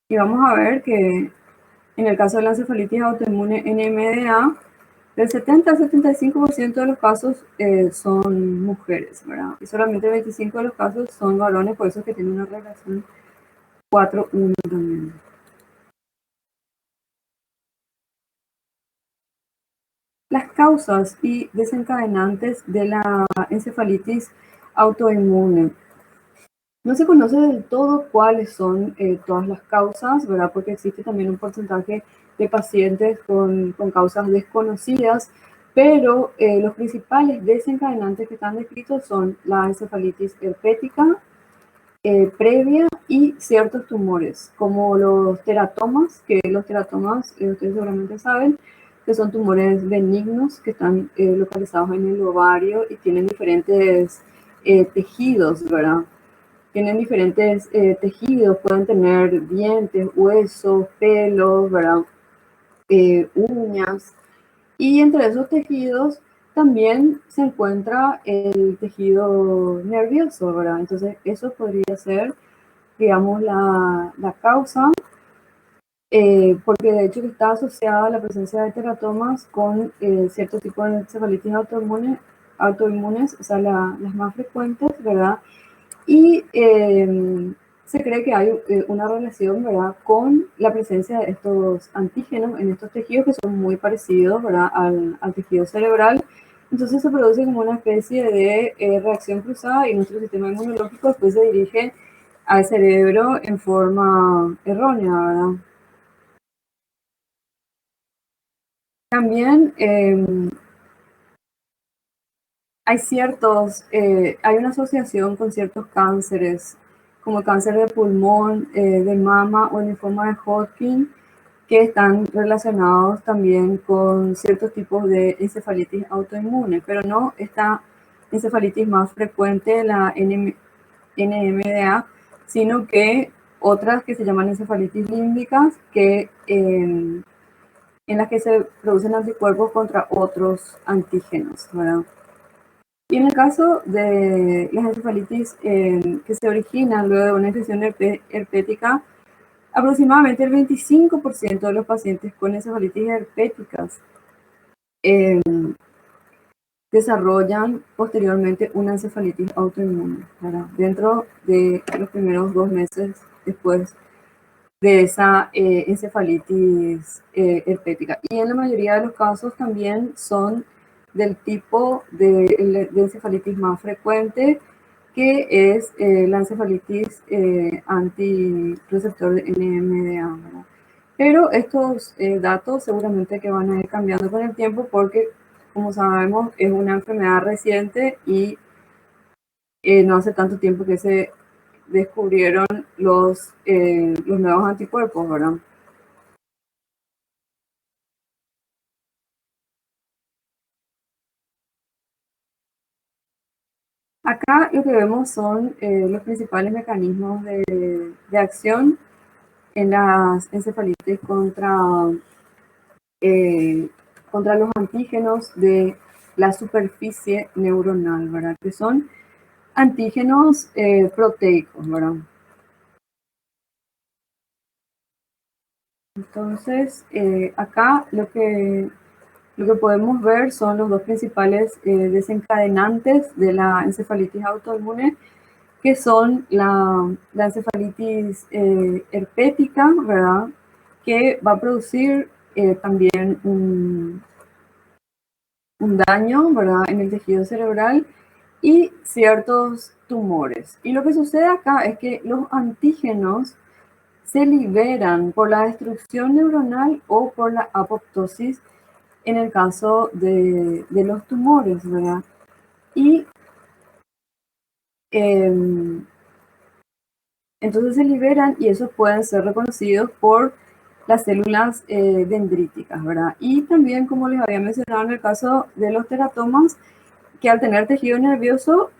Y vamos a ver que en el caso de la encefalitis autoinmune NMDA, Del 70 al 75% de los casos son mujeres, ¿verdad? Y solamente el 25% de los casos son varones, por eso es que tienen una relación 4-1 también. Las causas y desencadenantes de la encefalitis autoinmune. No se conoce del todo cuáles son todas las causas, ¿verdad? Porque existe también un porcentaje de pacientes con causas desconocidas, pero los principales desencadenantes que están descritos son la encefalitis herpética previa y ciertos tumores, como los teratomas, que los teratomas, ustedes seguramente saben, que son tumores benignos que están localizados en el ovario y tienen diferentes tejidos, ¿verdad? Tienen diferentes tejidos, pueden tener dientes, huesos, pelos, ¿verdad? Uñas. Y entre esos tejidos también se encuentra el tejido nervioso, ¿verdad? Entonces eso podría ser, digamos, la causa, porque de hecho que está asociada a la presencia de teratomas con cierto tipo de encefalitis autoinmunes, o sea, las más frecuentes, ¿verdad? Y se cree que hay una relación, ¿verdad?, con la presencia de estos antígenos en estos tejidos que son muy parecidos, ¿verdad?, al tejido cerebral. Entonces se produce como una especie de reacción cruzada y nuestro sistema inmunológico después se dirige al cerebro en forma errónea, ¿verdad? También hay una asociación con ciertos cánceres, como el cáncer de pulmón, de mama o el linfoma de Hodgkin, que están relacionados también con ciertos tipos de encefalitis autoinmune, pero no esta encefalitis más frecuente, la NMDA, sino que otras que se llaman encefalitis límbicas, en las que se producen anticuerpos contra otros antígenos, ¿verdad? Y en el caso de las encefalitis que se originan luego de una infección herpética, aproximadamente el 25% de los pacientes con encefalitis herpéticas eh, desarrollan posteriormente una encefalitis autoinmune, ¿verdad? Dentro de los primeros 2 meses después de esa encefalitis herpética. Y en la mayoría de los casos también son del tipo de encefalitis más frecuente, que es la encefalitis antirreceptor de NMDA, ¿verdad? Pero estos datos seguramente que van a ir cambiando con el tiempo porque, como sabemos, es una enfermedad reciente y no hace tanto tiempo que se descubrieron los nuevos anticuerpos, ¿verdad? Acá lo que vemos son los principales mecanismos de acción en las encefalitis contra los antígenos de la superficie neuronal, ¿verdad? Que son antígenos proteicos, ¿verdad? Entonces, acá lo que podemos ver son los dos principales desencadenantes de la encefalitis autoinmune, que son la encefalitis herpética, ¿verdad? Que va a producir también un daño, ¿verdad?, en el tejido cerebral y ciertos tumores. Y lo que sucede acá es que los antígenos se liberan por la destrucción neuronal o por la apoptosis en el caso de los tumores, ¿verdad? Y entonces se liberan y esos pueden ser reconocidos por las células dendríticas, ¿verdad? Y también, como les había mencionado en el caso de los teratomas, que al tener tejido nervioso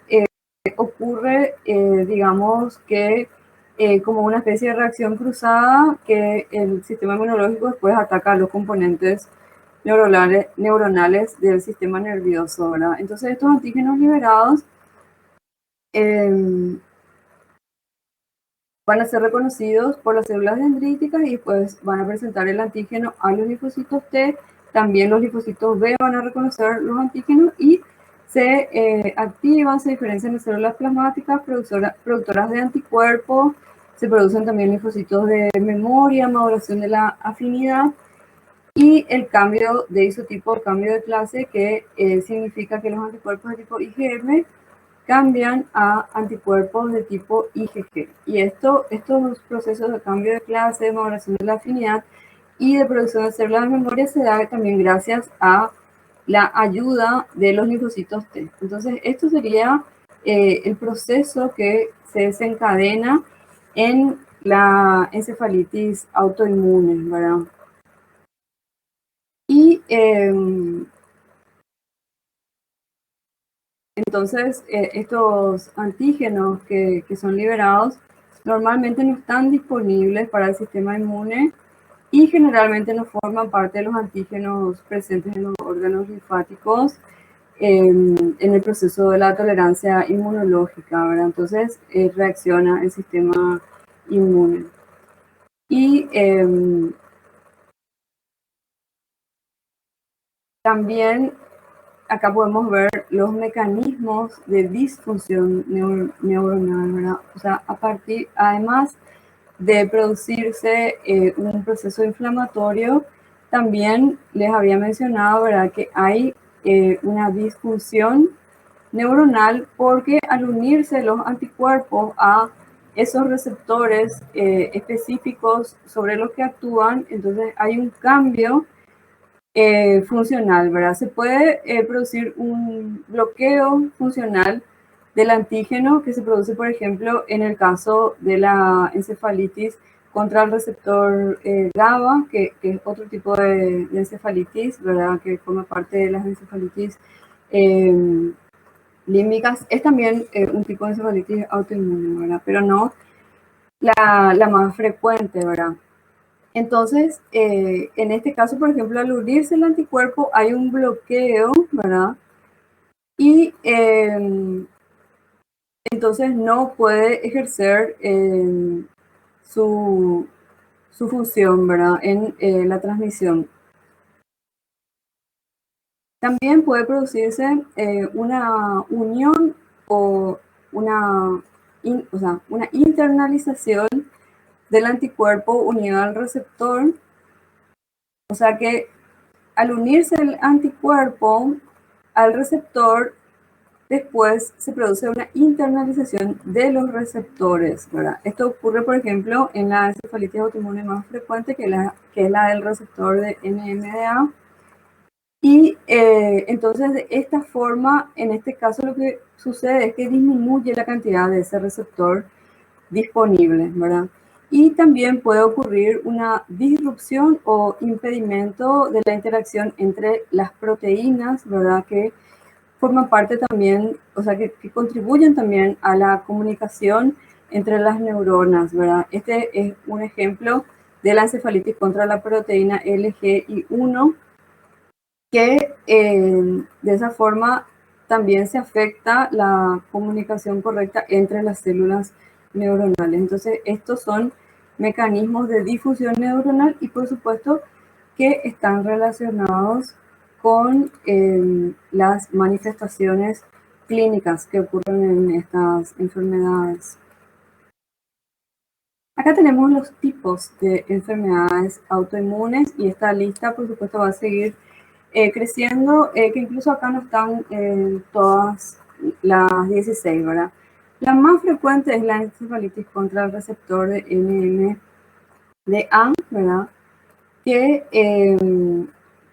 ocurre, digamos, que como una especie de reacción cruzada, que el sistema inmunológico después ataca a los componentes neuronales del sistema nervioso, ¿verdad? Entonces estos antígenos liberados eh, van a ser reconocidos por las células dendríticas y después van a presentar el antígeno a los linfocitos T también los linfocitos B van a reconocer los antígenos y se activan, se diferencian en células plasmáticas productoras de anticuerpos, se producen también linfocitos de memoria, maduración de la afinidad y el cambio de isotipo, cambio de clase, que significa que los anticuerpos de tipo IgM cambian a anticuerpos de tipo IgG. Y estos procesos de cambio de clase, de maduración de la afinidad y de producción de células de memoria se da también gracias a la ayuda de los linfocitos T. Entonces, esto sería el proceso que se desencadena en la encefalitis autoinmune, ¿verdad? Y entonces, estos antígenos que son liberados normalmente no están disponibles para el sistema inmune y generalmente no forman parte de los antígenos presentes en los órganos linfáticos en el proceso de la tolerancia inmunológica, ¿verdad? Entonces, reacciona el sistema inmune. Y también acá podemos ver los mecanismos de disfunción neuronal, ¿verdad? O sea, además de producirse un proceso inflamatorio, también les había mencionado, ¿verdad?, que hay una disfunción neuronal porque al unirse los anticuerpos a esos receptores específicos sobre los que actúan, entonces hay un cambio funcional, ¿verdad? Se puede producir un bloqueo funcional del antígeno que se produce, por ejemplo, en el caso de la encefalitis contra el receptor GABA, que es otro tipo de encefalitis, ¿verdad? Que forma parte de las encefalitis límbicas. Es también un tipo de encefalitis autoinmune, ¿verdad? Pero no la más frecuente, ¿verdad? Entonces, en este caso, por ejemplo, al unirse el anticuerpo hay un bloqueo, ¿verdad? Y entonces no puede ejercer su función, ¿verdad? En la transmisión. También puede producirse una unión o una internalización del anticuerpo unido al receptor. O sea que al unirse el anticuerpo al receptor, después se produce una internalización de los receptores, ¿verdad? Esto ocurre, por ejemplo, en la encefalitis autoinmune más frecuente, que es la del receptor de NMDA. Y entonces, de esta forma, en este caso, lo que sucede es que disminuye la cantidad de ese receptor disponible, ¿verdad? Y también puede ocurrir una disrupción o impedimento de la interacción entre las proteínas, ¿verdad? Que forman parte también, o sea, que contribuyen también a la comunicación entre las neuronas, ¿verdad? Este es un ejemplo de la encefalitis contra la proteína LGI1, que de esa forma también se afecta la comunicación correcta entre las células neuronales. Entonces, estos son mecanismos de difusión neuronal y por supuesto que están relacionados con las manifestaciones clínicas que ocurren en estas enfermedades. Acá tenemos los tipos de enfermedades autoinmunes y esta lista, por supuesto, va a seguir creciendo, que incluso acá no están todas las 16, ¿verdad? La más frecuente es la encefalitis contra el receptor de NMDA, ¿verdad? Que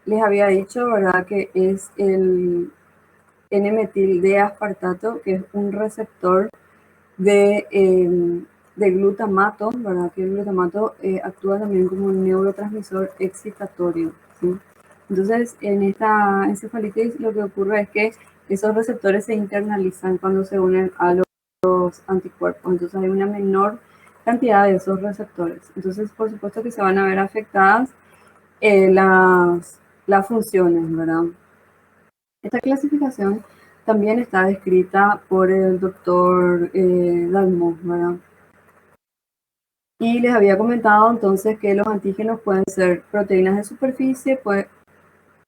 les había dicho, ¿verdad? Que es el N-metil D aspartato, que es un receptor de glutamato, ¿verdad? Que el glutamato actúa también como un neurotransmisor excitatorio, ¿sí? Entonces, en esta encefalitis lo que ocurre es que esos receptores se internalizan cuando se unen a los anticuerpos. Entonces, hay una menor cantidad de esos receptores. Entonces, por supuesto que se van a ver afectadas las funciones, ¿verdad? Esta clasificación también está descrita por el doctor Dalmau, ¿verdad? Y les había comentado entonces que los antígenos pueden ser proteínas de superficie,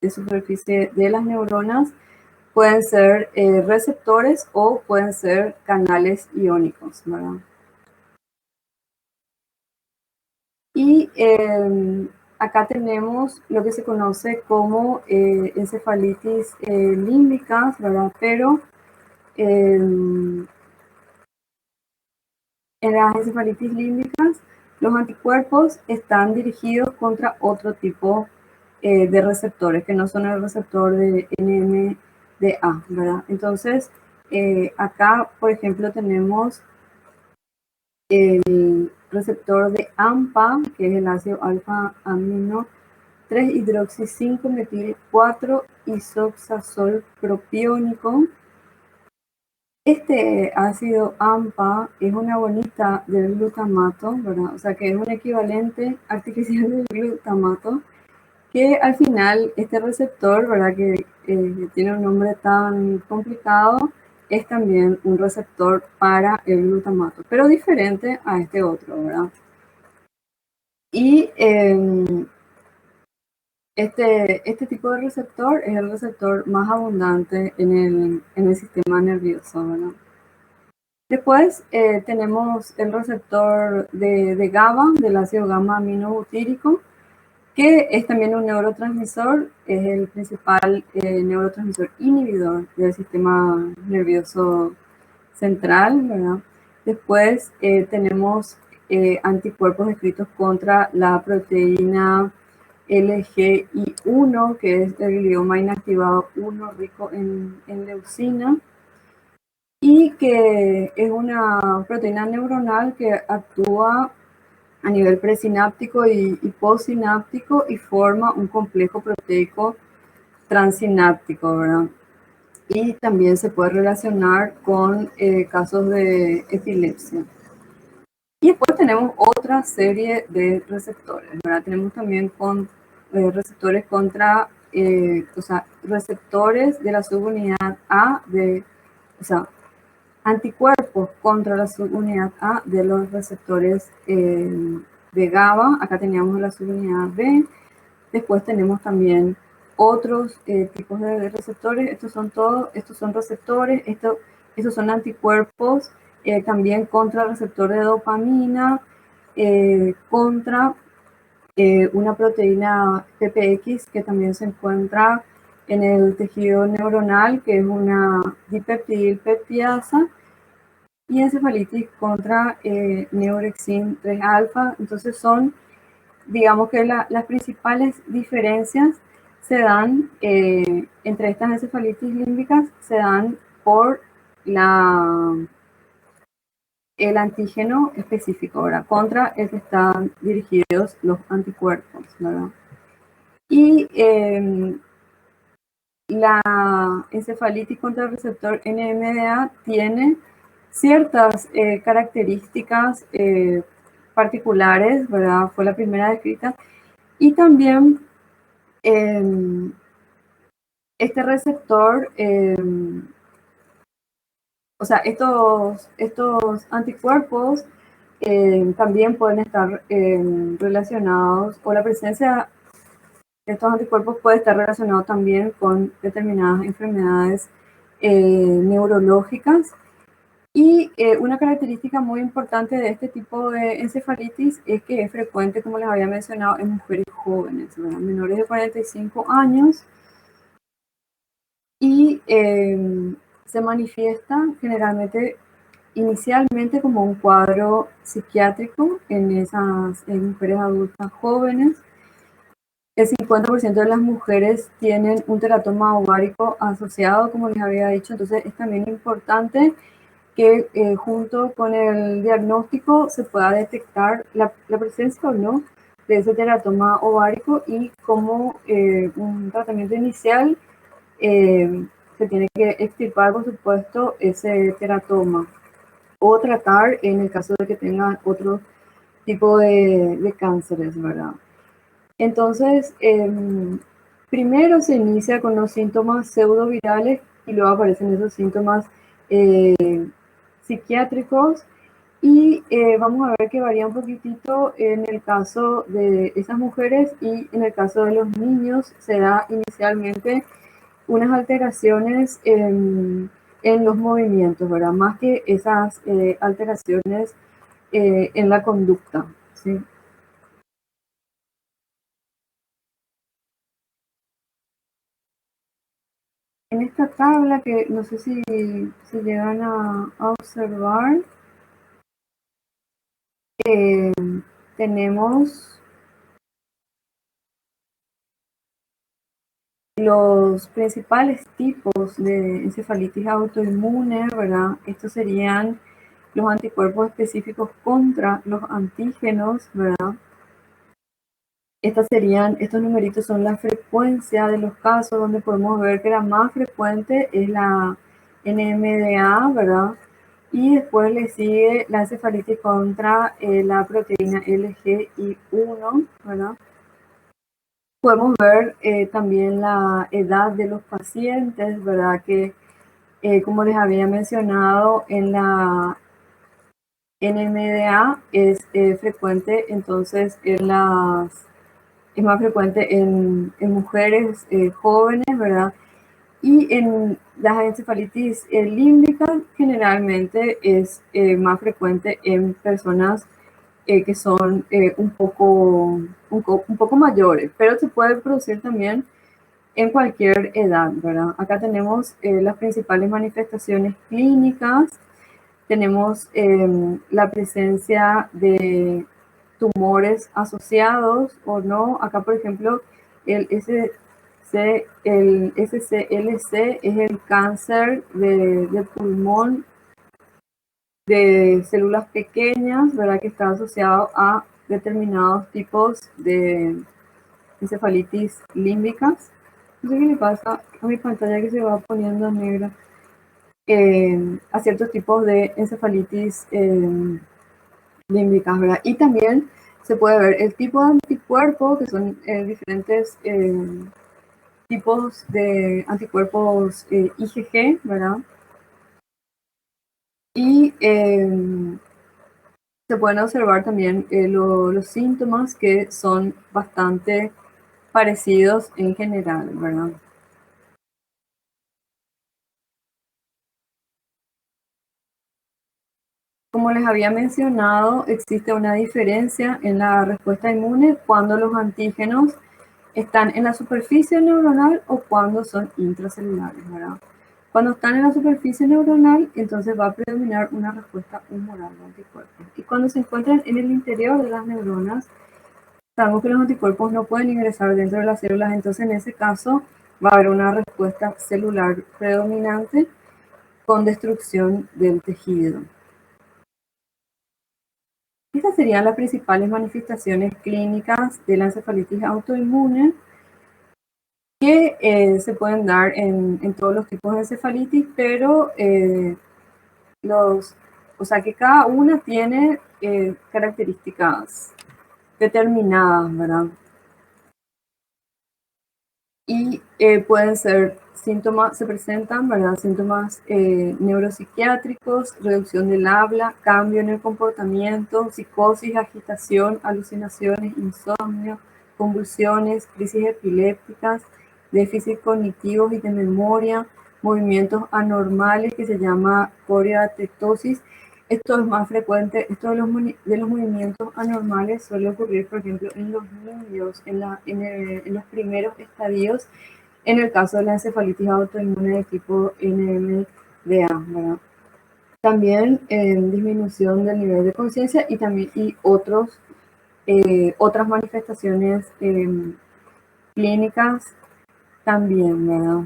de superficie de las neuronas pueden ser receptores o pueden ser canales iónicos, ¿verdad? Y acá tenemos lo que se conoce como encefalitis límbicas, ¿verdad? Pero en las encefalitis límbicas, los anticuerpos están dirigidos contra otro tipo de receptores, que no son el receptor de NMDA, ¿verdad? Entonces, acá, por ejemplo, tenemos el receptor de AMPA, que es el ácido alfa-amino 3-hidroxi 5-metil 4-isoxazol propiónico. Este ácido AMPA es un agonista del glutamato, ¿verdad? O sea que es un equivalente artificial del glutamato, que al final este receptor, ¿verdad? Que tiene un nombre tan complicado, es también un receptor para el glutamato, pero diferente a este otro, ¿verdad? Y este tipo de receptor es el receptor más abundante en el sistema nervioso, ¿verdad? Después tenemos el receptor de GABA, del ácido gamma aminobutírico, que es también un neurotransmisor, es el principal neurotransmisor inhibidor del sistema nervioso central, ¿verdad? Después tenemos anticuerpos escritos contra la proteína LGI1, que es el glioma inactivado 1 rico en leucina, y que es una proteína neuronal que actúa a nivel presináptico y postsináptico y forma un complejo proteico transináptico, ¿verdad? Y también se puede relacionar con casos de epilepsia. Y después tenemos otra serie de receptores, ¿verdad? Tenemos también receptores contra, o sea, receptores de la subunidad A, o sea, anticuerpos contra la subunidad A de los receptores de GABA. Acá teníamos la subunidad B. Después tenemos también otros tipos de receptores. Estos son receptores, estos son anticuerpos también contra el receptor de dopamina, contra una proteína PPX que también se encuentra en el tejido neuronal, que es una dipeptidilpeptidasa, y encefalitis contra neurexin 3-alfa. Entonces son, digamos que las principales diferencias se dan entre estas encefalitis límbicas, se dan por el antígeno específico, ¿verdad? Contra el que están dirigidos los anticuerpos, ¿verdad? Y la encefalitis contra el receptor NMDA tiene ciertas características particulares, ¿verdad? Fue la primera descrita. Y también este receptor, o sea, estos anticuerpos también pueden estar relacionados, o la presencia de estos anticuerpos puede estar relacionado también con determinadas enfermedades neurológicas. Y una característica muy importante de este tipo de encefalitis es que es frecuente, como les había mencionado, en mujeres jóvenes, ¿verdad? Menores de 45 años, y se manifiesta generalmente inicialmente como un cuadro psiquiátrico en mujeres adultas jóvenes. El 50% de las mujeres tienen un teratoma ovárico asociado, como les había dicho. Entonces es también importante que junto con el diagnóstico se pueda detectar la presencia o no de ese teratoma ovárico, y como un tratamiento inicial se tiene que extirpar, por supuesto, ese teratoma, o tratar en el caso de que tengan otro tipo de cánceres, ¿verdad? Entonces, primero se inicia con los síntomas pseudovirales y luego aparecen esos síntomas psiquiátricos, Y vamos a ver que varía un poquitito en el caso de esas mujeres y en el caso de los niños se da inicialmente unas alteraciones en los movimientos, ¿verdad? Más que esas alteraciones en la conducta, ¿sí? En esta tabla, que no sé si llegan a observar, eh, tenemos los principales tipos de encefalitis autoinmune, ¿verdad? Estos serían los anticuerpos específicos contra los antígenos, ¿verdad? Estos numeritos son la frecuencia de los casos donde podemos ver que la más frecuente es la NMDA, ¿verdad? Y después le sigue la encefalitis contra la proteína LGI1, ¿verdad? Podemos ver también la edad de los pacientes, ¿verdad? Que como les había mencionado en la NMDA es frecuente entonces es más frecuente en mujeres jóvenes, ¿verdad? Y en las encefalitis límbicas generalmente es más frecuente en personas que son un poco mayores, pero se puede producir también en cualquier edad, ¿verdad? Acá tenemos las principales manifestaciones clínicas, tenemos la presencia de tumores asociados o no. Acá, por ejemplo, el, el SCLC es el cáncer de pulmón de células pequeñas, ¿verdad? Que está asociado a determinados tipos de encefalitis límbicas. No sé qué le pasa a mi pantalla que se va poniendo negra. A ciertos tipos de encefalitis límbicas, ¿verdad? Y también se puede ver el tipo de anticuerpos, que son diferentes tipos de anticuerpos IgG, ¿verdad? Y se pueden observar también los síntomas que son bastante parecidos en general, ¿verdad? Como les había mencionado, existe una diferencia en la respuesta inmune cuando los antígenos están en la superficie neuronal o cuando son intracelulares, ¿verdad? Cuando están en la superficie neuronal, entonces va a predominar una respuesta humoral de anticuerpos. Y cuando se encuentran en el interior de las neuronas, sabemos que los anticuerpos no pueden ingresar dentro de las células, entonces en ese caso va a haber una respuesta celular predominante con destrucción del tejido. Estas serían las principales manifestaciones clínicas de la encefalitis autoinmune que se pueden dar en todos los tipos de encefalitis, pero o sea que cada una tiene características determinadas, ¿verdad? Y pueden ser síntomas, se presentan, ¿verdad? Síntomas neuropsiquiátricos, reducción del habla, cambio en el comportamiento, psicosis, agitación, alucinaciones, insomnio, convulsiones, crisis epilépticas, déficit cognitivos y de memoria, movimientos anormales que se llama coreatetosis. Esto es más frecuente, esto de los movimientos anormales suele ocurrir, por ejemplo, en los niños, en los primeros estadios, en el caso de la encefalitis autoinmune de tipo NMDA, ¿verdad? También en disminución del nivel de conciencia y también otras manifestaciones clínicas también, ¿verdad?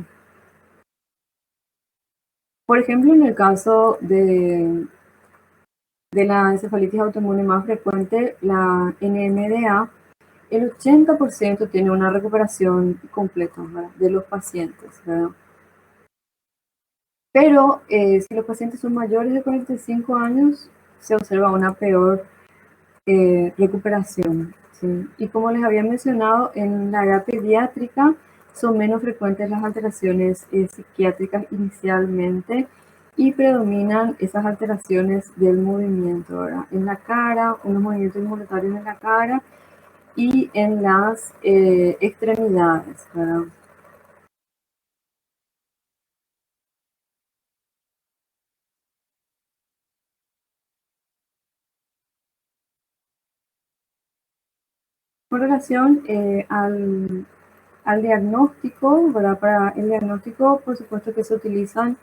Por ejemplo, en el caso de la encefalitis autoinmune más frecuente, la NMDA, el 80% tiene una recuperación completa, ¿verdad? De los pacientes, ¿verdad? Pero si los pacientes son mayores de 45 años, se observa una peor recuperación, ¿sí? Y como les había mencionado, en la edad pediátrica son menos frecuentes las alteraciones psiquiátricas inicialmente y predominan esas alteraciones del movimiento, ¿verdad? En la cara, unos movimientos involuntarios en la cara y en las extremidades, ¿verdad? Con relación al diagnóstico, ¿verdad? Para el diagnóstico, por supuesto que se utilizan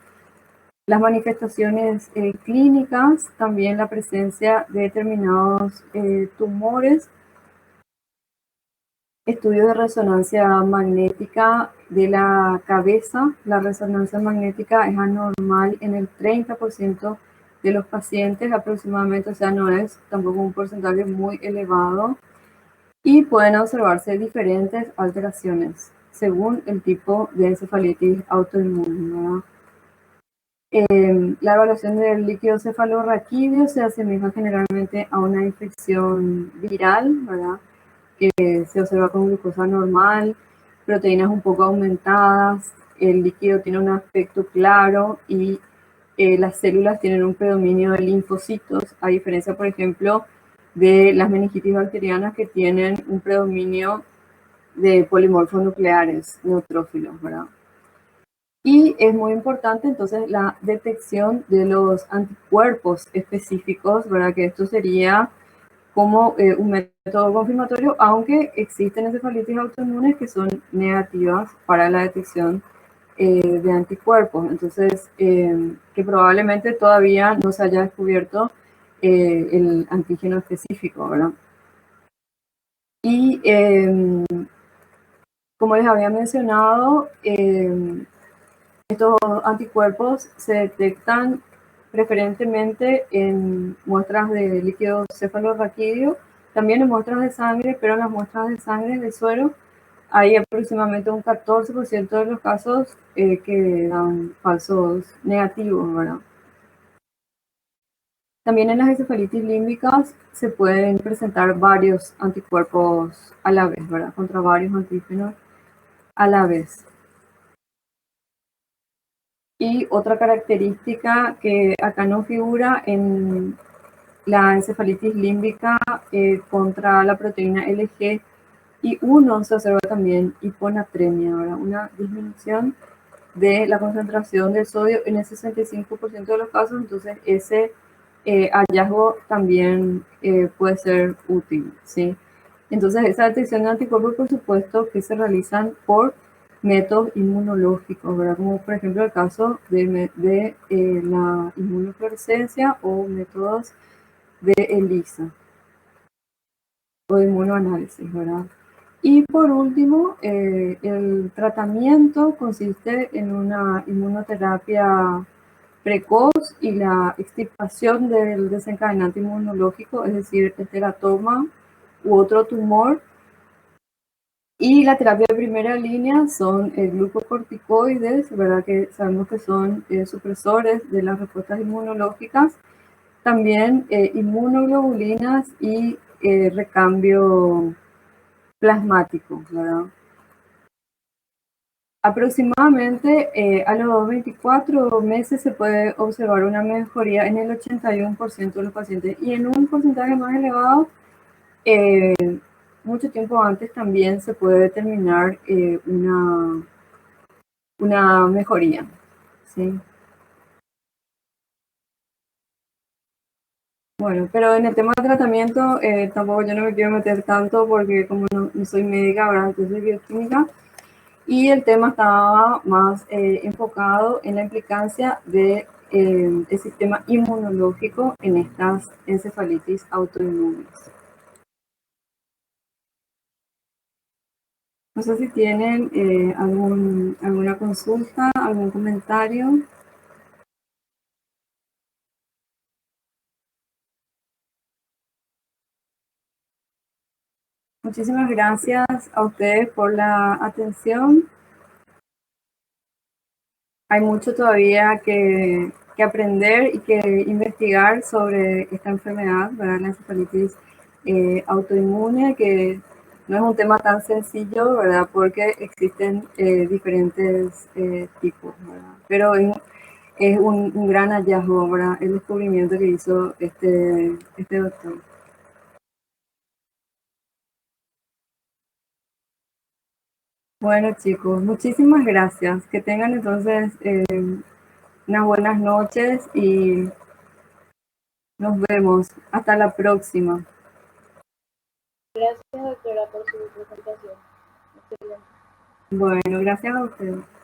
las manifestaciones clínicas, también la presencia de determinados tumores, estudios de resonancia magnética de la cabeza. La resonancia magnética es anormal en el 30% de los pacientes aproximadamente, o sea, no es tampoco un porcentaje muy elevado. Y pueden observarse diferentes alteraciones según el tipo de encefalitis autoinmune. La evaluación del líquido cefalorraquídeo se asemeja generalmente a una infección viral, ¿verdad? Que se observa con glucosa normal, proteínas un poco aumentadas, el líquido tiene un aspecto claro y las células tienen un predominio de linfocitos, a diferencia, por ejemplo, de las meningitis bacterianas que tienen un predominio de polimorfos nucleares neutrófilos, ¿verdad? Y es muy importante entonces la detección de los anticuerpos específicos, ¿verdad? Que esto sería como un método confirmatorio, aunque existen encefalitis autoinmunes que son negativas para la detección de anticuerpos. Entonces, que probablemente todavía no se haya descubierto el antígeno específico, ¿verdad? Y como les había mencionado, estos anticuerpos se detectan preferentemente en muestras de líquido cefalorraquídeo, también en muestras de sangre, pero en las muestras de sangre de suero hay aproximadamente un 14% de los casos que dan falsos negativos, ¿verdad? También en las encefalitis límbicas se pueden presentar varios anticuerpos a la vez, ¿verdad? Contra varios antígenos a la vez. Y otra característica que acá no figura en la encefalitis límbica contra la proteína LG y uno se observa también hiponatremia, ¿verdad? Una disminución de la concentración de sodio en el 65% de los casos, entonces ese hallazgo también puede ser útil, ¿sí? Entonces esa detección de anticuerpos, por supuesto, que se realizan por métodos inmunológicos, ¿verdad? Como por ejemplo el caso de la inmunofluorescencia o métodos de ELISA o de inmunoanálisis, ¿verdad? Y por último, el tratamiento consiste en una inmunoterapia precoz y la extirpación del desencadenante inmunológico, es decir, el teratoma u otro tumor. Y la terapia de primera línea son glucocorticoides, ¿verdad? Que sabemos que son supresores de las respuestas inmunológicas. También inmunoglobulinas y recambio plasmático, ¿verdad? Aproximadamente a los 24 meses se puede observar una mejoría en el 81% de los pacientes y en un porcentaje más elevado, mucho tiempo antes también se puede determinar una mejoría, ¿sí? Bueno, pero en el tema de tratamiento tampoco yo no me quiero meter tanto porque como no soy médica, ¿verdad? Yo soy bioquímica. Y el tema estaba más enfocado en la implicancia del sistema inmunológico en estas encefalitis autoinmunes. No sé si tienen alguna consulta, algún comentario. Muchísimas gracias a ustedes por la atención. Hay mucho todavía que aprender y que investigar sobre esta enfermedad, ¿verdad? La encefalitis autoinmune, que no es un tema tan sencillo, ¿verdad? Porque existen diferentes tipos, ¿verdad? Pero es un gran hallazgo, ¿verdad? El descubrimiento que hizo este doctor. Bueno, chicos, muchísimas gracias. Que tengan entonces unas buenas noches y nos vemos. Hasta la próxima. Gracias, doctora, por su presentación. Excelente. Bueno, gracias a ustedes.